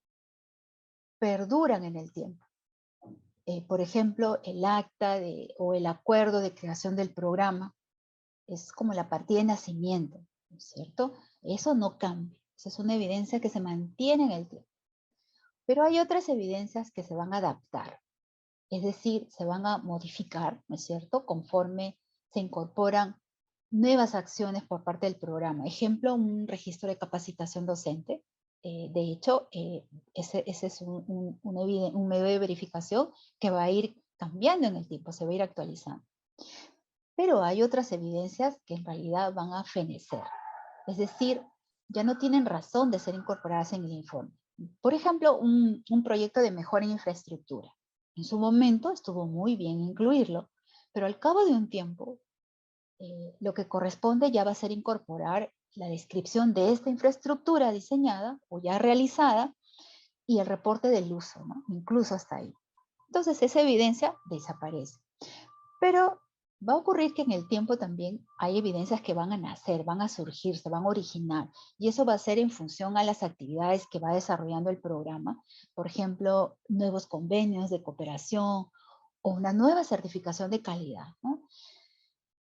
perduran en el tiempo. Por ejemplo, el acta o el acuerdo de creación del programa es como la partida de nacimiento, ¿no es cierto? Eso no cambia. Esa es una evidencia que se mantiene en el tiempo. Pero hay otras evidencias que se van a adaptar. Es decir, se van a modificar, ¿no es cierto?, conforme se incorporan nuevas acciones por parte del programa. Ejemplo, un registro de capacitación docente. De hecho, ese es un medio de verificación que va a ir cambiando en el tiempo, se va a ir actualizando. Pero hay otras evidencias que en realidad van a fenecer. Es decir, ya no tienen razón de ser incorporadas en el informe. Por ejemplo, un proyecto de mejora en infraestructura. En su momento estuvo muy bien incluirlo, pero al cabo de un tiempo, lo que corresponde ya va a ser incorporar la descripción de esta infraestructura diseñada o ya realizada y el reporte del uso, ¿no? Incluso hasta ahí. Entonces esa evidencia desaparece. Pero va a ocurrir que en el tiempo también hay evidencias que van a nacer, van a surgir, se van a originar, y eso va a ser en función a las actividades que va desarrollando el programa. Por ejemplo, nuevos convenios de cooperación o una nueva certificación de calidad, ¿no?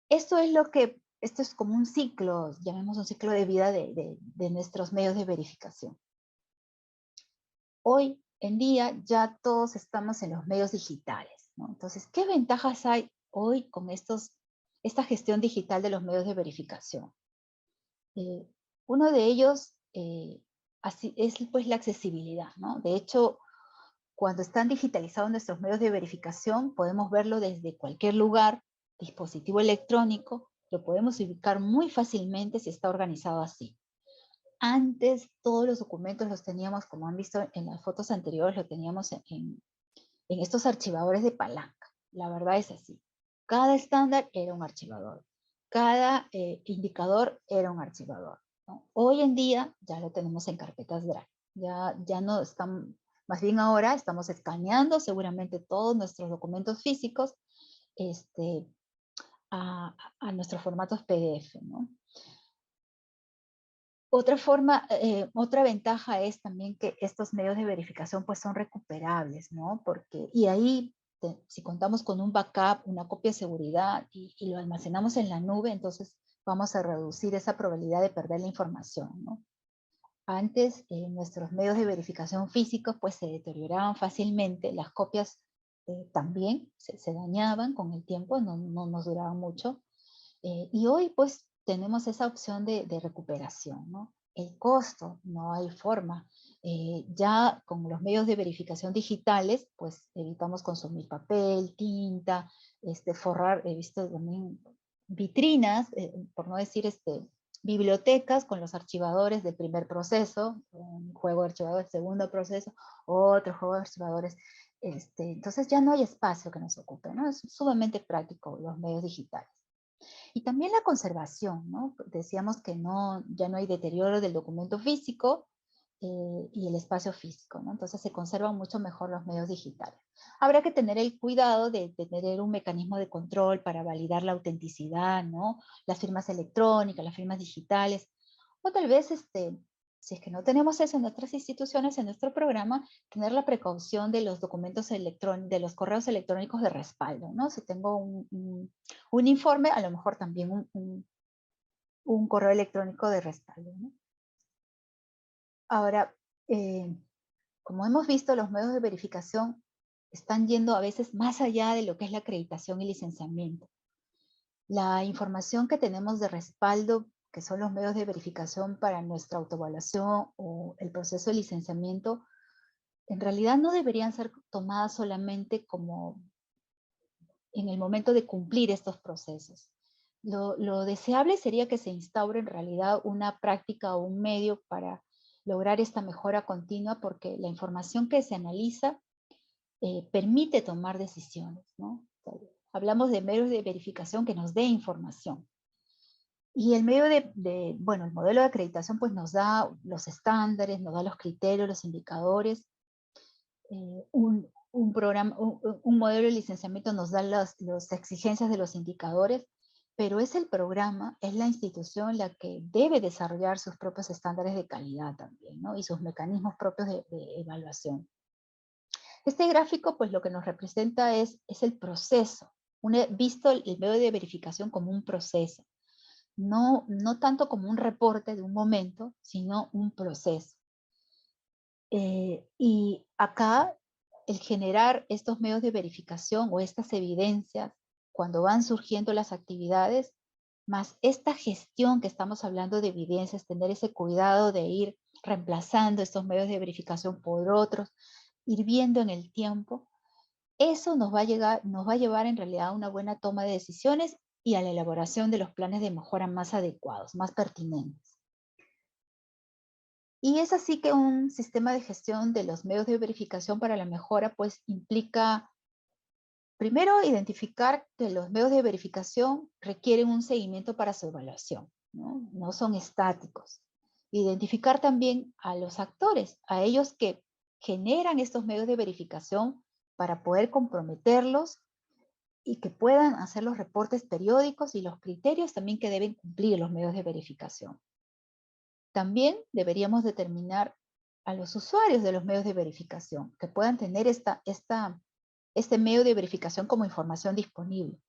Esto es como un ciclo, llamemos un ciclo de vida de nuestros medios de verificación. Hoy en día ya todos estamos en los medios digitales, ¿no? Entonces, ¿qué ventajas hay hoy con esta gestión digital de los medios de verificación? Uno de ellos es pues la accesibilidad, ¿no? De hecho, cuando están digitalizados nuestros medios de verificación, podemos verlo desde cualquier lugar, dispositivo electrónico, lo podemos ubicar muy fácilmente si está organizado así. Antes todos los documentos los teníamos, como han visto en las fotos anteriores, lo teníamos en estos archivadores de palanca. La verdad es así. Cada estándar era un archivador. Cada indicador era un archivador, ¿no? Hoy en día ya lo tenemos en carpetas Drive. Ya no están, más bien ahora estamos escaneando seguramente todos nuestros documentos físicos a nuestros formatos PDF, ¿no? Otra ventaja es también que estos medios de verificación pues son recuperables, ¿no? Y ahí, si contamos con un backup, una copia de seguridad y lo almacenamos en la nube, entonces vamos a reducir esa probabilidad de perder la información, ¿no? Antes, nuestros medios de verificación físicos pues se deterioraban fácilmente, las copias también se dañaban con el tiempo, no nos duraban mucho. Y hoy pues tenemos esa opción de recuperación, ¿no? El costo, no hay forma. Ya con los medios de verificación digitales, pues evitamos consumir papel, tinta, forrar, he visto también vitrinas, por no decir bibliotecas con los archivadores del primer proceso, un juego de archivadores del segundo proceso, otro juego de archivadores. Entonces ya no hay espacio que nos ocupe, ¿no? Es sumamente práctico los medios digitales. Y también la conservación, ¿no? Decíamos que ya no hay deterioro del documento físico y el espacio físico, ¿no? Entonces se conservan mucho mejor los medios digitales. Habrá que tener el cuidado de tener un mecanismo de control para validar la autenticidad, ¿no? Las firmas electrónicas, las firmas digitales, o tal vez si es que no tenemos eso en nuestras instituciones, en nuestro programa, tener la precaución de los documentos electrónicos, de los correos electrónicos de respaldo, ¿no? Si tengo un informe, a lo mejor también un correo electrónico de respaldo, ¿no? Ahora, como hemos visto, los medios de verificación están yendo a veces más allá de lo que es la acreditación y licenciamiento. La información que tenemos de respaldo, que son los medios de verificación para nuestra autoevaluación o el proceso de licenciamiento, en realidad no deberían ser tomadas solamente como en el momento de cumplir estos procesos. Lo deseable sería que se instaure en realidad una práctica o un medio para lograr esta mejora continua, porque la información que se analiza permite tomar decisiones, ¿no? Hablamos de medios de verificación que nos dé información. Y el medio bueno, el modelo de acreditación pues nos da los estándares, nos da los criterios, los indicadores. Un modelo de licenciamiento nos da las exigencias de los indicadores, pero es el programa, es la institución la que debe desarrollar sus propios estándares de calidad también, ¿no? Y sus mecanismos propios de evaluación. Este gráfico, pues lo que nos representa es el proceso, visto el medio de verificación como un proceso, no tanto como un reporte de un momento, sino un proceso. Y acá, el generar estos medios de verificación o estas evidencias, cuando van surgiendo las actividades, más esta gestión que estamos hablando de evidencias, tener ese cuidado de ir reemplazando estos medios de verificación por otros, ir viendo en el tiempo, eso nos va a llevar en realidad a una buena toma de decisiones y a la elaboración de los planes de mejora más adecuados, más pertinentes. Y es así que un sistema de gestión de los medios de verificación para la mejora pues implica, primero, identificar que los medios de verificación requieren un seguimiento para su evaluación. ¿no? No son estáticos. Identificar también a los actores, a ellos que generan estos medios de verificación para poder comprometerlos y que puedan hacer los reportes periódicos y los criterios también que deben cumplir los medios de verificación. También deberíamos determinar a los usuarios de los medios de verificación que puedan tener este medio de verificación como información disponible.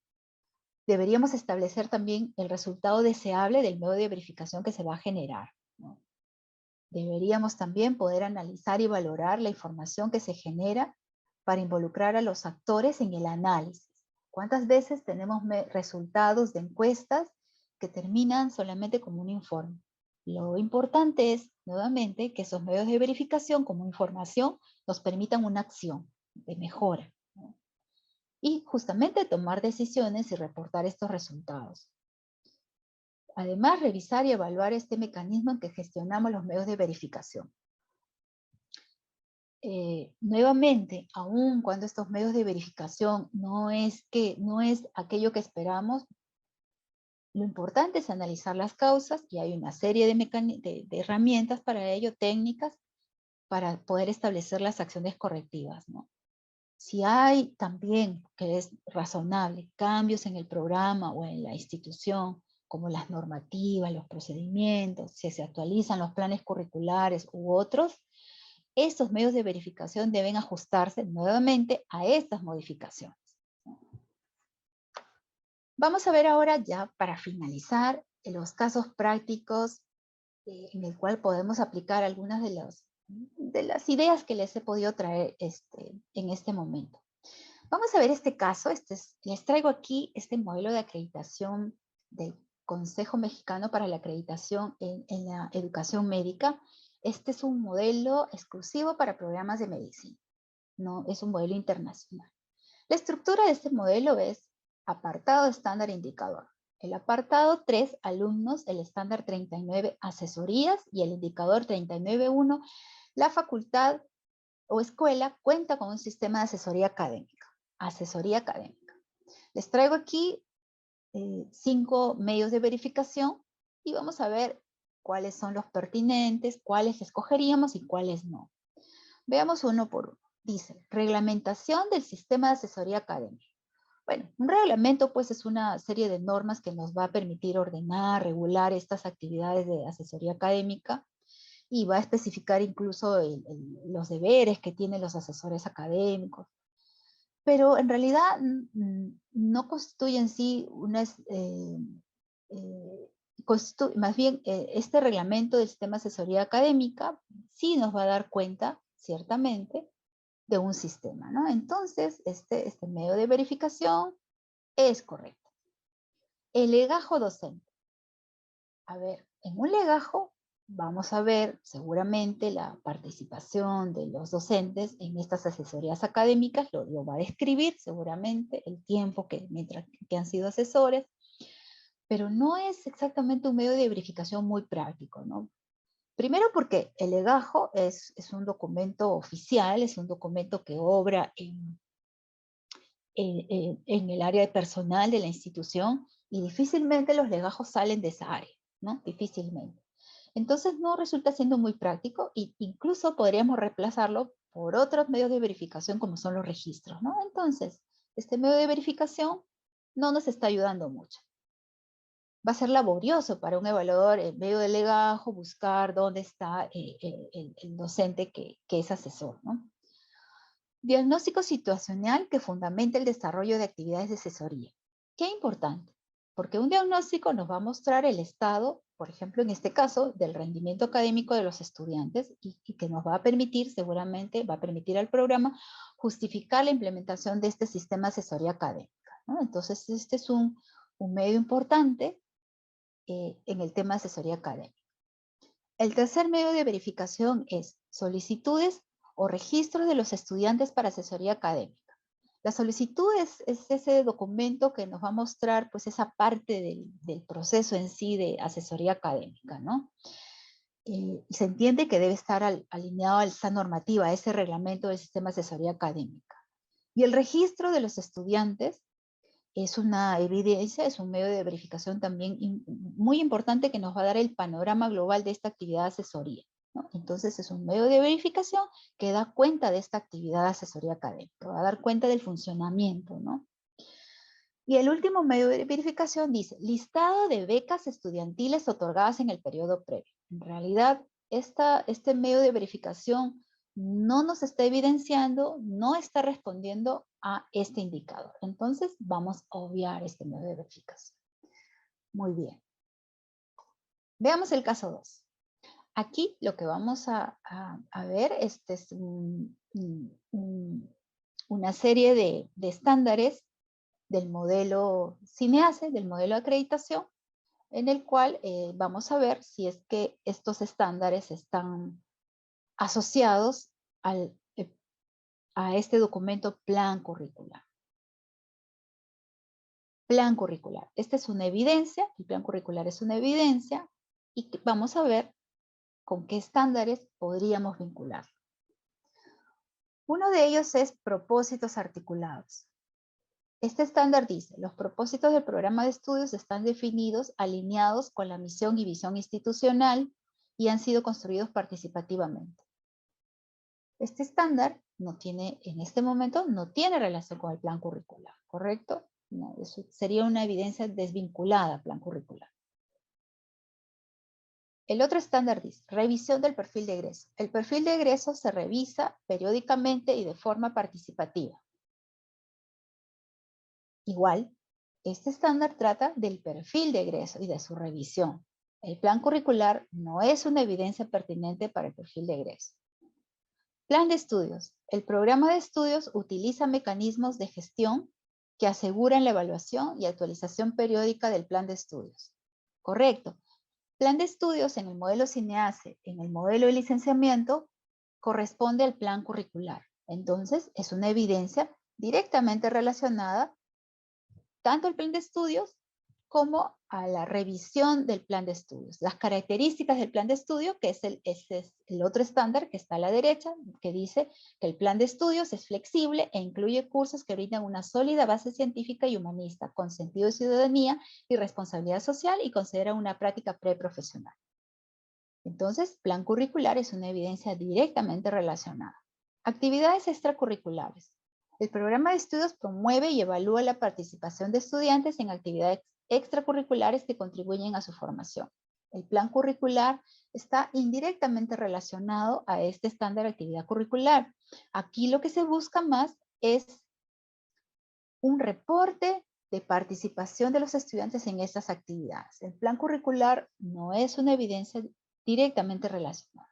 Deberíamos establecer también el resultado deseable del medio de verificación que se va a generar, ¿no? Deberíamos también poder analizar y valorar la información que se genera para involucrar a los actores en el análisis. ¿Cuántas veces tenemos resultados de encuestas que terminan solamente como un informe? Lo importante es, nuevamente, que esos medios de verificación como información nos permitan una acción de mejora, ¿no? Y justamente tomar decisiones y reportar estos resultados. Además, revisar y evaluar este mecanismo en que gestionamos los medios de verificación. Nuevamente, aun cuando estos medios de verificación no es aquello que esperamos, lo importante es analizar las causas y hay una serie de herramientas para ello, técnicas, para poder establecer las acciones correctivas, ¿no? Si hay también, que es razonable, cambios en el programa o en la institución, como las normativas, los procedimientos, si se actualizan los planes curriculares u otros, estos medios de verificación deben ajustarse nuevamente a estas modificaciones. Vamos a ver ahora ya para finalizar los casos prácticos en el cual podemos aplicar algunas de las ideas que les he podido traer en este momento. Vamos a ver este caso. Les traigo aquí este modelo de acreditación del Consejo Mexicano para la Acreditación en la Educación Médica. Este es un modelo exclusivo para programas de medicina. No es un modelo internacional. La estructura de este modelo es apartado, estándar, indicador. El apartado 3, alumnos, el estándar 39, asesorías, y el indicador 39.1, la facultad o escuela cuenta con un sistema de asesoría académica. Asesoría académica. Les traigo aquí 5 medios de verificación y vamos a ver cuáles son los pertinentes, cuáles escogeríamos y cuáles no. Veamos uno por uno. Dice, reglamentación del sistema de asesoría académica. Bueno, un reglamento pues es una serie de normas que nos va a permitir ordenar, regular estas actividades de asesoría académica y va a especificar incluso los deberes que tienen los asesores académicos. Pero en realidad no constituye en sí más bien este reglamento del sistema de asesoría académica sí nos va a dar cuenta, ciertamente, de un sistema, ¿no? Entonces, este medio de verificación es correcto. El legajo docente. A ver, en un legajo vamos a ver seguramente la participación de los docentes en estas asesorías académicas, lo va a describir seguramente el tiempo mientras que han sido asesores, pero no es exactamente un medio de verificación muy práctico, ¿no? Primero porque el legajo es un documento oficial, es un documento que obra en el área de personal de la institución y difícilmente los legajos salen de esa área, ¿no? Difícilmente. Entonces no resulta siendo muy práctico e incluso podríamos reemplazarlo por otros medios de verificación como son los registros, ¿no? Entonces, este medio de verificación no nos está ayudando mucho. Va a ser laborioso para un evaluador en medio del legajo buscar dónde está el docente que es asesor, ¿no? Diagnóstico situacional que fundamenta el desarrollo de actividades de asesoría. Qué importante, porque un diagnóstico nos va a mostrar el estado, por ejemplo, en este caso, del rendimiento académico de los estudiantes y que nos va a permitir, seguramente, va a permitir al programa justificar la implementación de este sistema de asesoría académica, ¿no? Entonces, este es un medio importante en el tema de asesoría académica. El tercer medio de verificación es solicitudes o registros de los estudiantes para asesoría académica. La solicitud es ese documento que nos va a mostrar pues esa parte del proceso en sí de asesoría académica, ¿no? Y se entiende que debe estar alineado a esa normativa, a ese reglamento del sistema de asesoría académica. Y el registro de los estudiantes es una evidencia, es un medio de verificación también muy importante que nos va a dar el panorama global de esta actividad de asesoría, ¿no? Entonces es un medio de verificación que da cuenta de esta actividad de asesoría académica, va a dar cuenta del funcionamiento, ¿no? Y el último medio de verificación dice, listado de becas estudiantiles otorgadas en el periodo previo. En realidad, este medio de verificación no nos está evidenciando, no está respondiendo a este indicador. Entonces, vamos a obviar este medio de verificación. Muy bien. Veamos el caso 2. Aquí lo que vamos a ver es una serie de estándares del modelo CINEACE, del modelo de acreditación, en el cual vamos a ver si es que estos estándares están asociados a este documento plan curricular. Plan curricular. Esta es una evidencia, el plan curricular es una evidencia, y vamos a ver con qué estándares podríamos vincular. Uno de ellos es propósitos articulados. Este estándar dice, los propósitos del programa de estudios están definidos, alineados con la misión y visión institucional y han sido construidos participativamente. Este estándar no tiene, en este momento, no tiene relación con el plan curricular, ¿correcto? No, eso sería una evidencia desvinculada al plan curricular. El otro estándar dice, revisión del perfil de egreso. El perfil de egreso se revisa periódicamente y de forma participativa. Igual, este estándar trata del perfil de egreso y de su revisión. El plan curricular no es una evidencia pertinente para el perfil de egreso. Plan de estudios. El programa de estudios utiliza mecanismos de gestión que aseguran la evaluación y actualización periódica del plan de estudios. Correcto. Plan de estudios en el modelo CINEACE, en el modelo de licenciamiento, corresponde al plan curricular. Entonces, es una evidencia directamente relacionada tanto al plan de estudios como a la revisión del plan de estudios. Las características del plan de estudio, que es el otro estándar que está a la derecha, que dice que el plan de estudios es flexible e incluye cursos que brindan una sólida base científica y humanista, con sentido de ciudadanía y responsabilidad social y considera una práctica preprofesional. Entonces, plan curricular es una evidencia directamente relacionada. Actividades extracurriculares. El programa de estudios promueve y evalúa la participación de estudiantes en actividades extracurriculares que contribuyen a su formación. El plan curricular está indirectamente relacionado a este estándar de actividad curricular. Aquí lo que se busca más es un reporte de participación de los estudiantes en estas actividades. El plan curricular no es una evidencia directamente relacionada.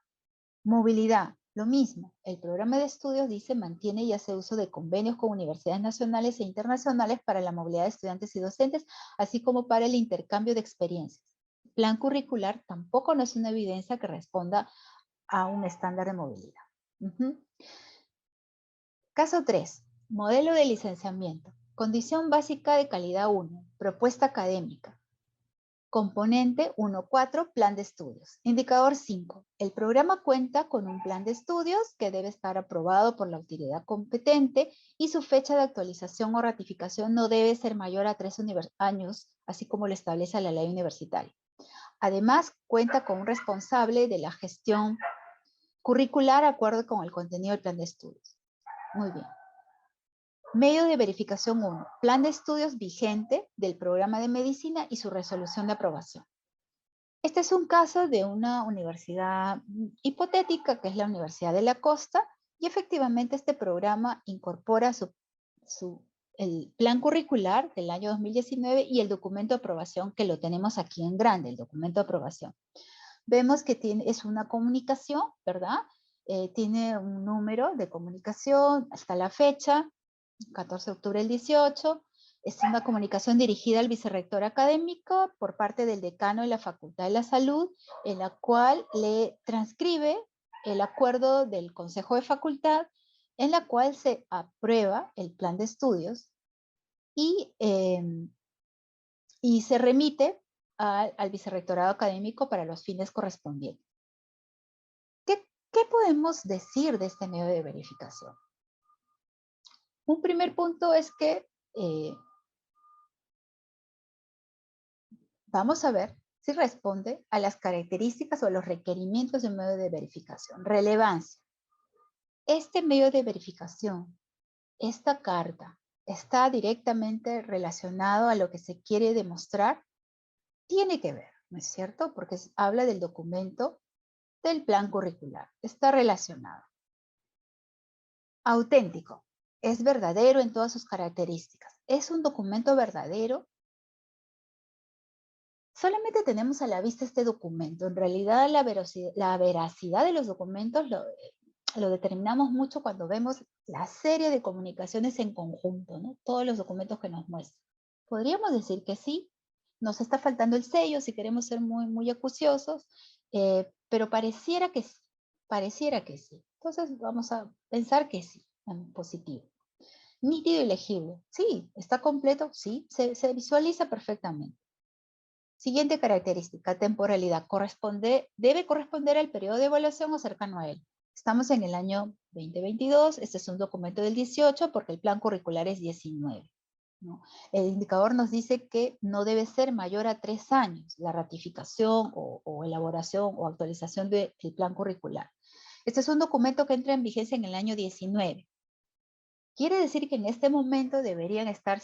Movilidad, lo mismo. El programa de estudios dice mantiene y hace uso de convenios con universidades nacionales e internacionales para la movilidad de estudiantes y docentes, así como para el intercambio de experiencias. El plan curricular tampoco no es una evidencia que responda a un estándar de movilidad. Caso 3. Modelo de licenciamiento. Condición básica de calidad 1. Propuesta académica. Componente 1.4, plan de estudios. Indicador 5. El programa cuenta con un plan de estudios que debe estar aprobado por la autoridad competente y su fecha de actualización o ratificación no debe ser mayor a 3 años, así como lo establece la ley universitaria. Además, cuenta con un responsable de la gestión curricular de acuerdo con el contenido del plan de estudios. Muy bien. Medio de verificación 1. Plan de estudios vigente del programa de medicina y su resolución de aprobación. Este es un caso de una universidad hipotética, que es la Universidad de la Costa, y efectivamente este programa incorpora el plan curricular del año 2019 y el documento de aprobación, que lo tenemos aquí en grande, el documento de aprobación. Vemos que es una comunicación, ¿verdad? Tiene un número de comunicación hasta la fecha, 14 de octubre del 18, es una comunicación dirigida al vicerrector académico por parte del decano de la Facultad de la Salud, en la cual le transcribe el acuerdo del Consejo de Facultad, en la cual se aprueba el plan de estudios y se remite al vicerrectorado académico para los fines correspondientes. ¿Qué podemos decir de este medio de verificación? Un primer punto es que vamos a ver si responde a las características o a los requerimientos de un medio de verificación. Relevancia. Este medio de verificación, esta carta, está directamente relacionado a lo que se quiere demostrar. Tiene que ver, ¿no es cierto? Porque habla del documento del plan curricular. Está relacionado. Auténtico. Es verdadero en todas sus características. Es un documento verdadero. Solamente tenemos a la vista este documento. En realidad la veracidad de los documentos lo determinamos mucho cuando vemos la serie de comunicaciones en conjunto, ¿no? Todos los documentos que nos muestran. Podríamos decir que sí, nos está faltando el sello si queremos ser muy, muy acuciosos, pero pareciera que sí, pareciera que sí. Entonces vamos a pensar que sí, en positivo. Nítido y legible, sí, está completo, sí, se visualiza perfectamente. Siguiente característica, temporalidad. Debe corresponder al periodo de evaluación o cercano a él. Estamos en el año 2022, este es un documento del 18 porque el plan curricular es 19. ¿No? El indicador nos dice que no debe ser mayor a 3 años la ratificación o elaboración o actualización del plan curricular. Este es un documento que entra en vigencia en el año 19. Quiere decir que en este momento deberían estar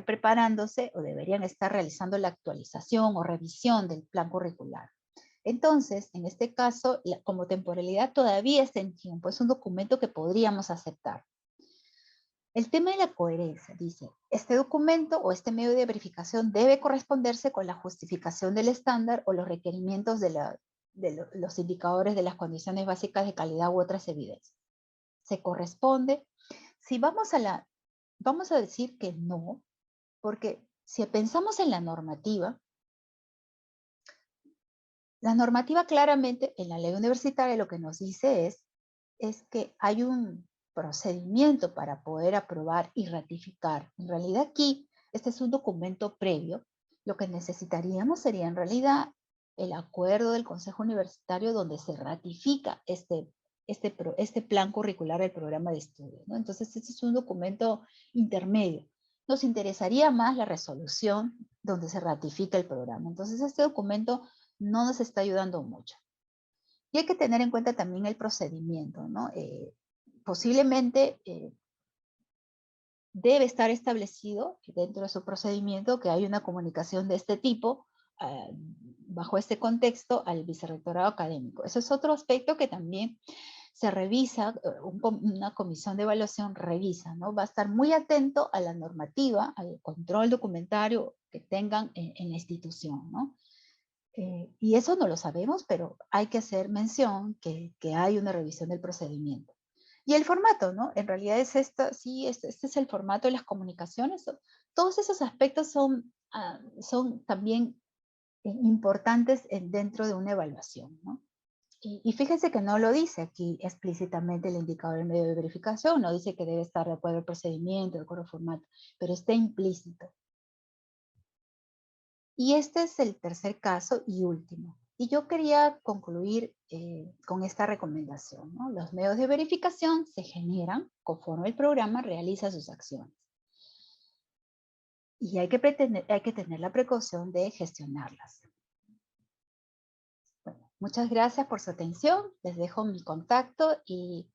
preparándose o deberían estar realizando la actualización o revisión del plan curricular. Entonces, en este caso, como temporalidad todavía está en tiempo, es un documento que podríamos aceptar. El tema de la coherencia, dice, este documento o este medio de verificación debe corresponderse con la justificación del estándar o los requerimientos de los indicadores de las condiciones básicas de calidad u otras evidencias. Se corresponde. Si vamos a decir que no, porque si pensamos en la normativa claramente en la ley universitaria lo que nos dice es que hay un procedimiento para poder aprobar y ratificar. En realidad aquí, este es un documento previo. Lo que necesitaríamos sería en realidad el acuerdo del Consejo Universitario donde se ratifica este plan curricular del programa de estudios, ¿no? Entonces, este es un documento intermedio. Nos interesaría más la resolución donde se ratifica el programa. Entonces, este documento no nos está ayudando mucho. Y hay que tener en cuenta también el procedimiento, ¿no? Posiblemente debe estar establecido dentro de su procedimiento que hay una comunicación de este tipo bajo este contexto al vicerrectorado académico. Ese es otro aspecto que también se revisa, una comisión de evaluación revisa, ¿no? Va a estar muy atento a la normativa, al control documentario que tengan en la institución, ¿no? Y eso no lo sabemos, pero hay que hacer mención que hay una revisión del procedimiento. Y el formato, ¿no? En realidad es esto, sí, este es el formato de las comunicaciones. Todos esos aspectos son también importantes dentro de una evaluación, ¿no? Y fíjense que no lo dice aquí explícitamente el indicador en medio de verificación, no dice que debe estar de acuerdo al procedimiento, de acuerdo al formato, pero está implícito. Y este es el tercer caso y último. Y yo quería concluir con esta recomendación, ¿no? Los medios de verificación se generan conforme el programa realiza sus acciones. Y hay que tener la precaución de gestionarlas. Bueno, muchas gracias por su atención. Les dejo mi contacto y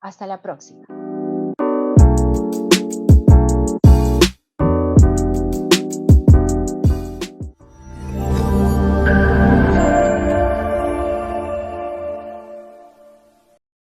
hasta la próxima.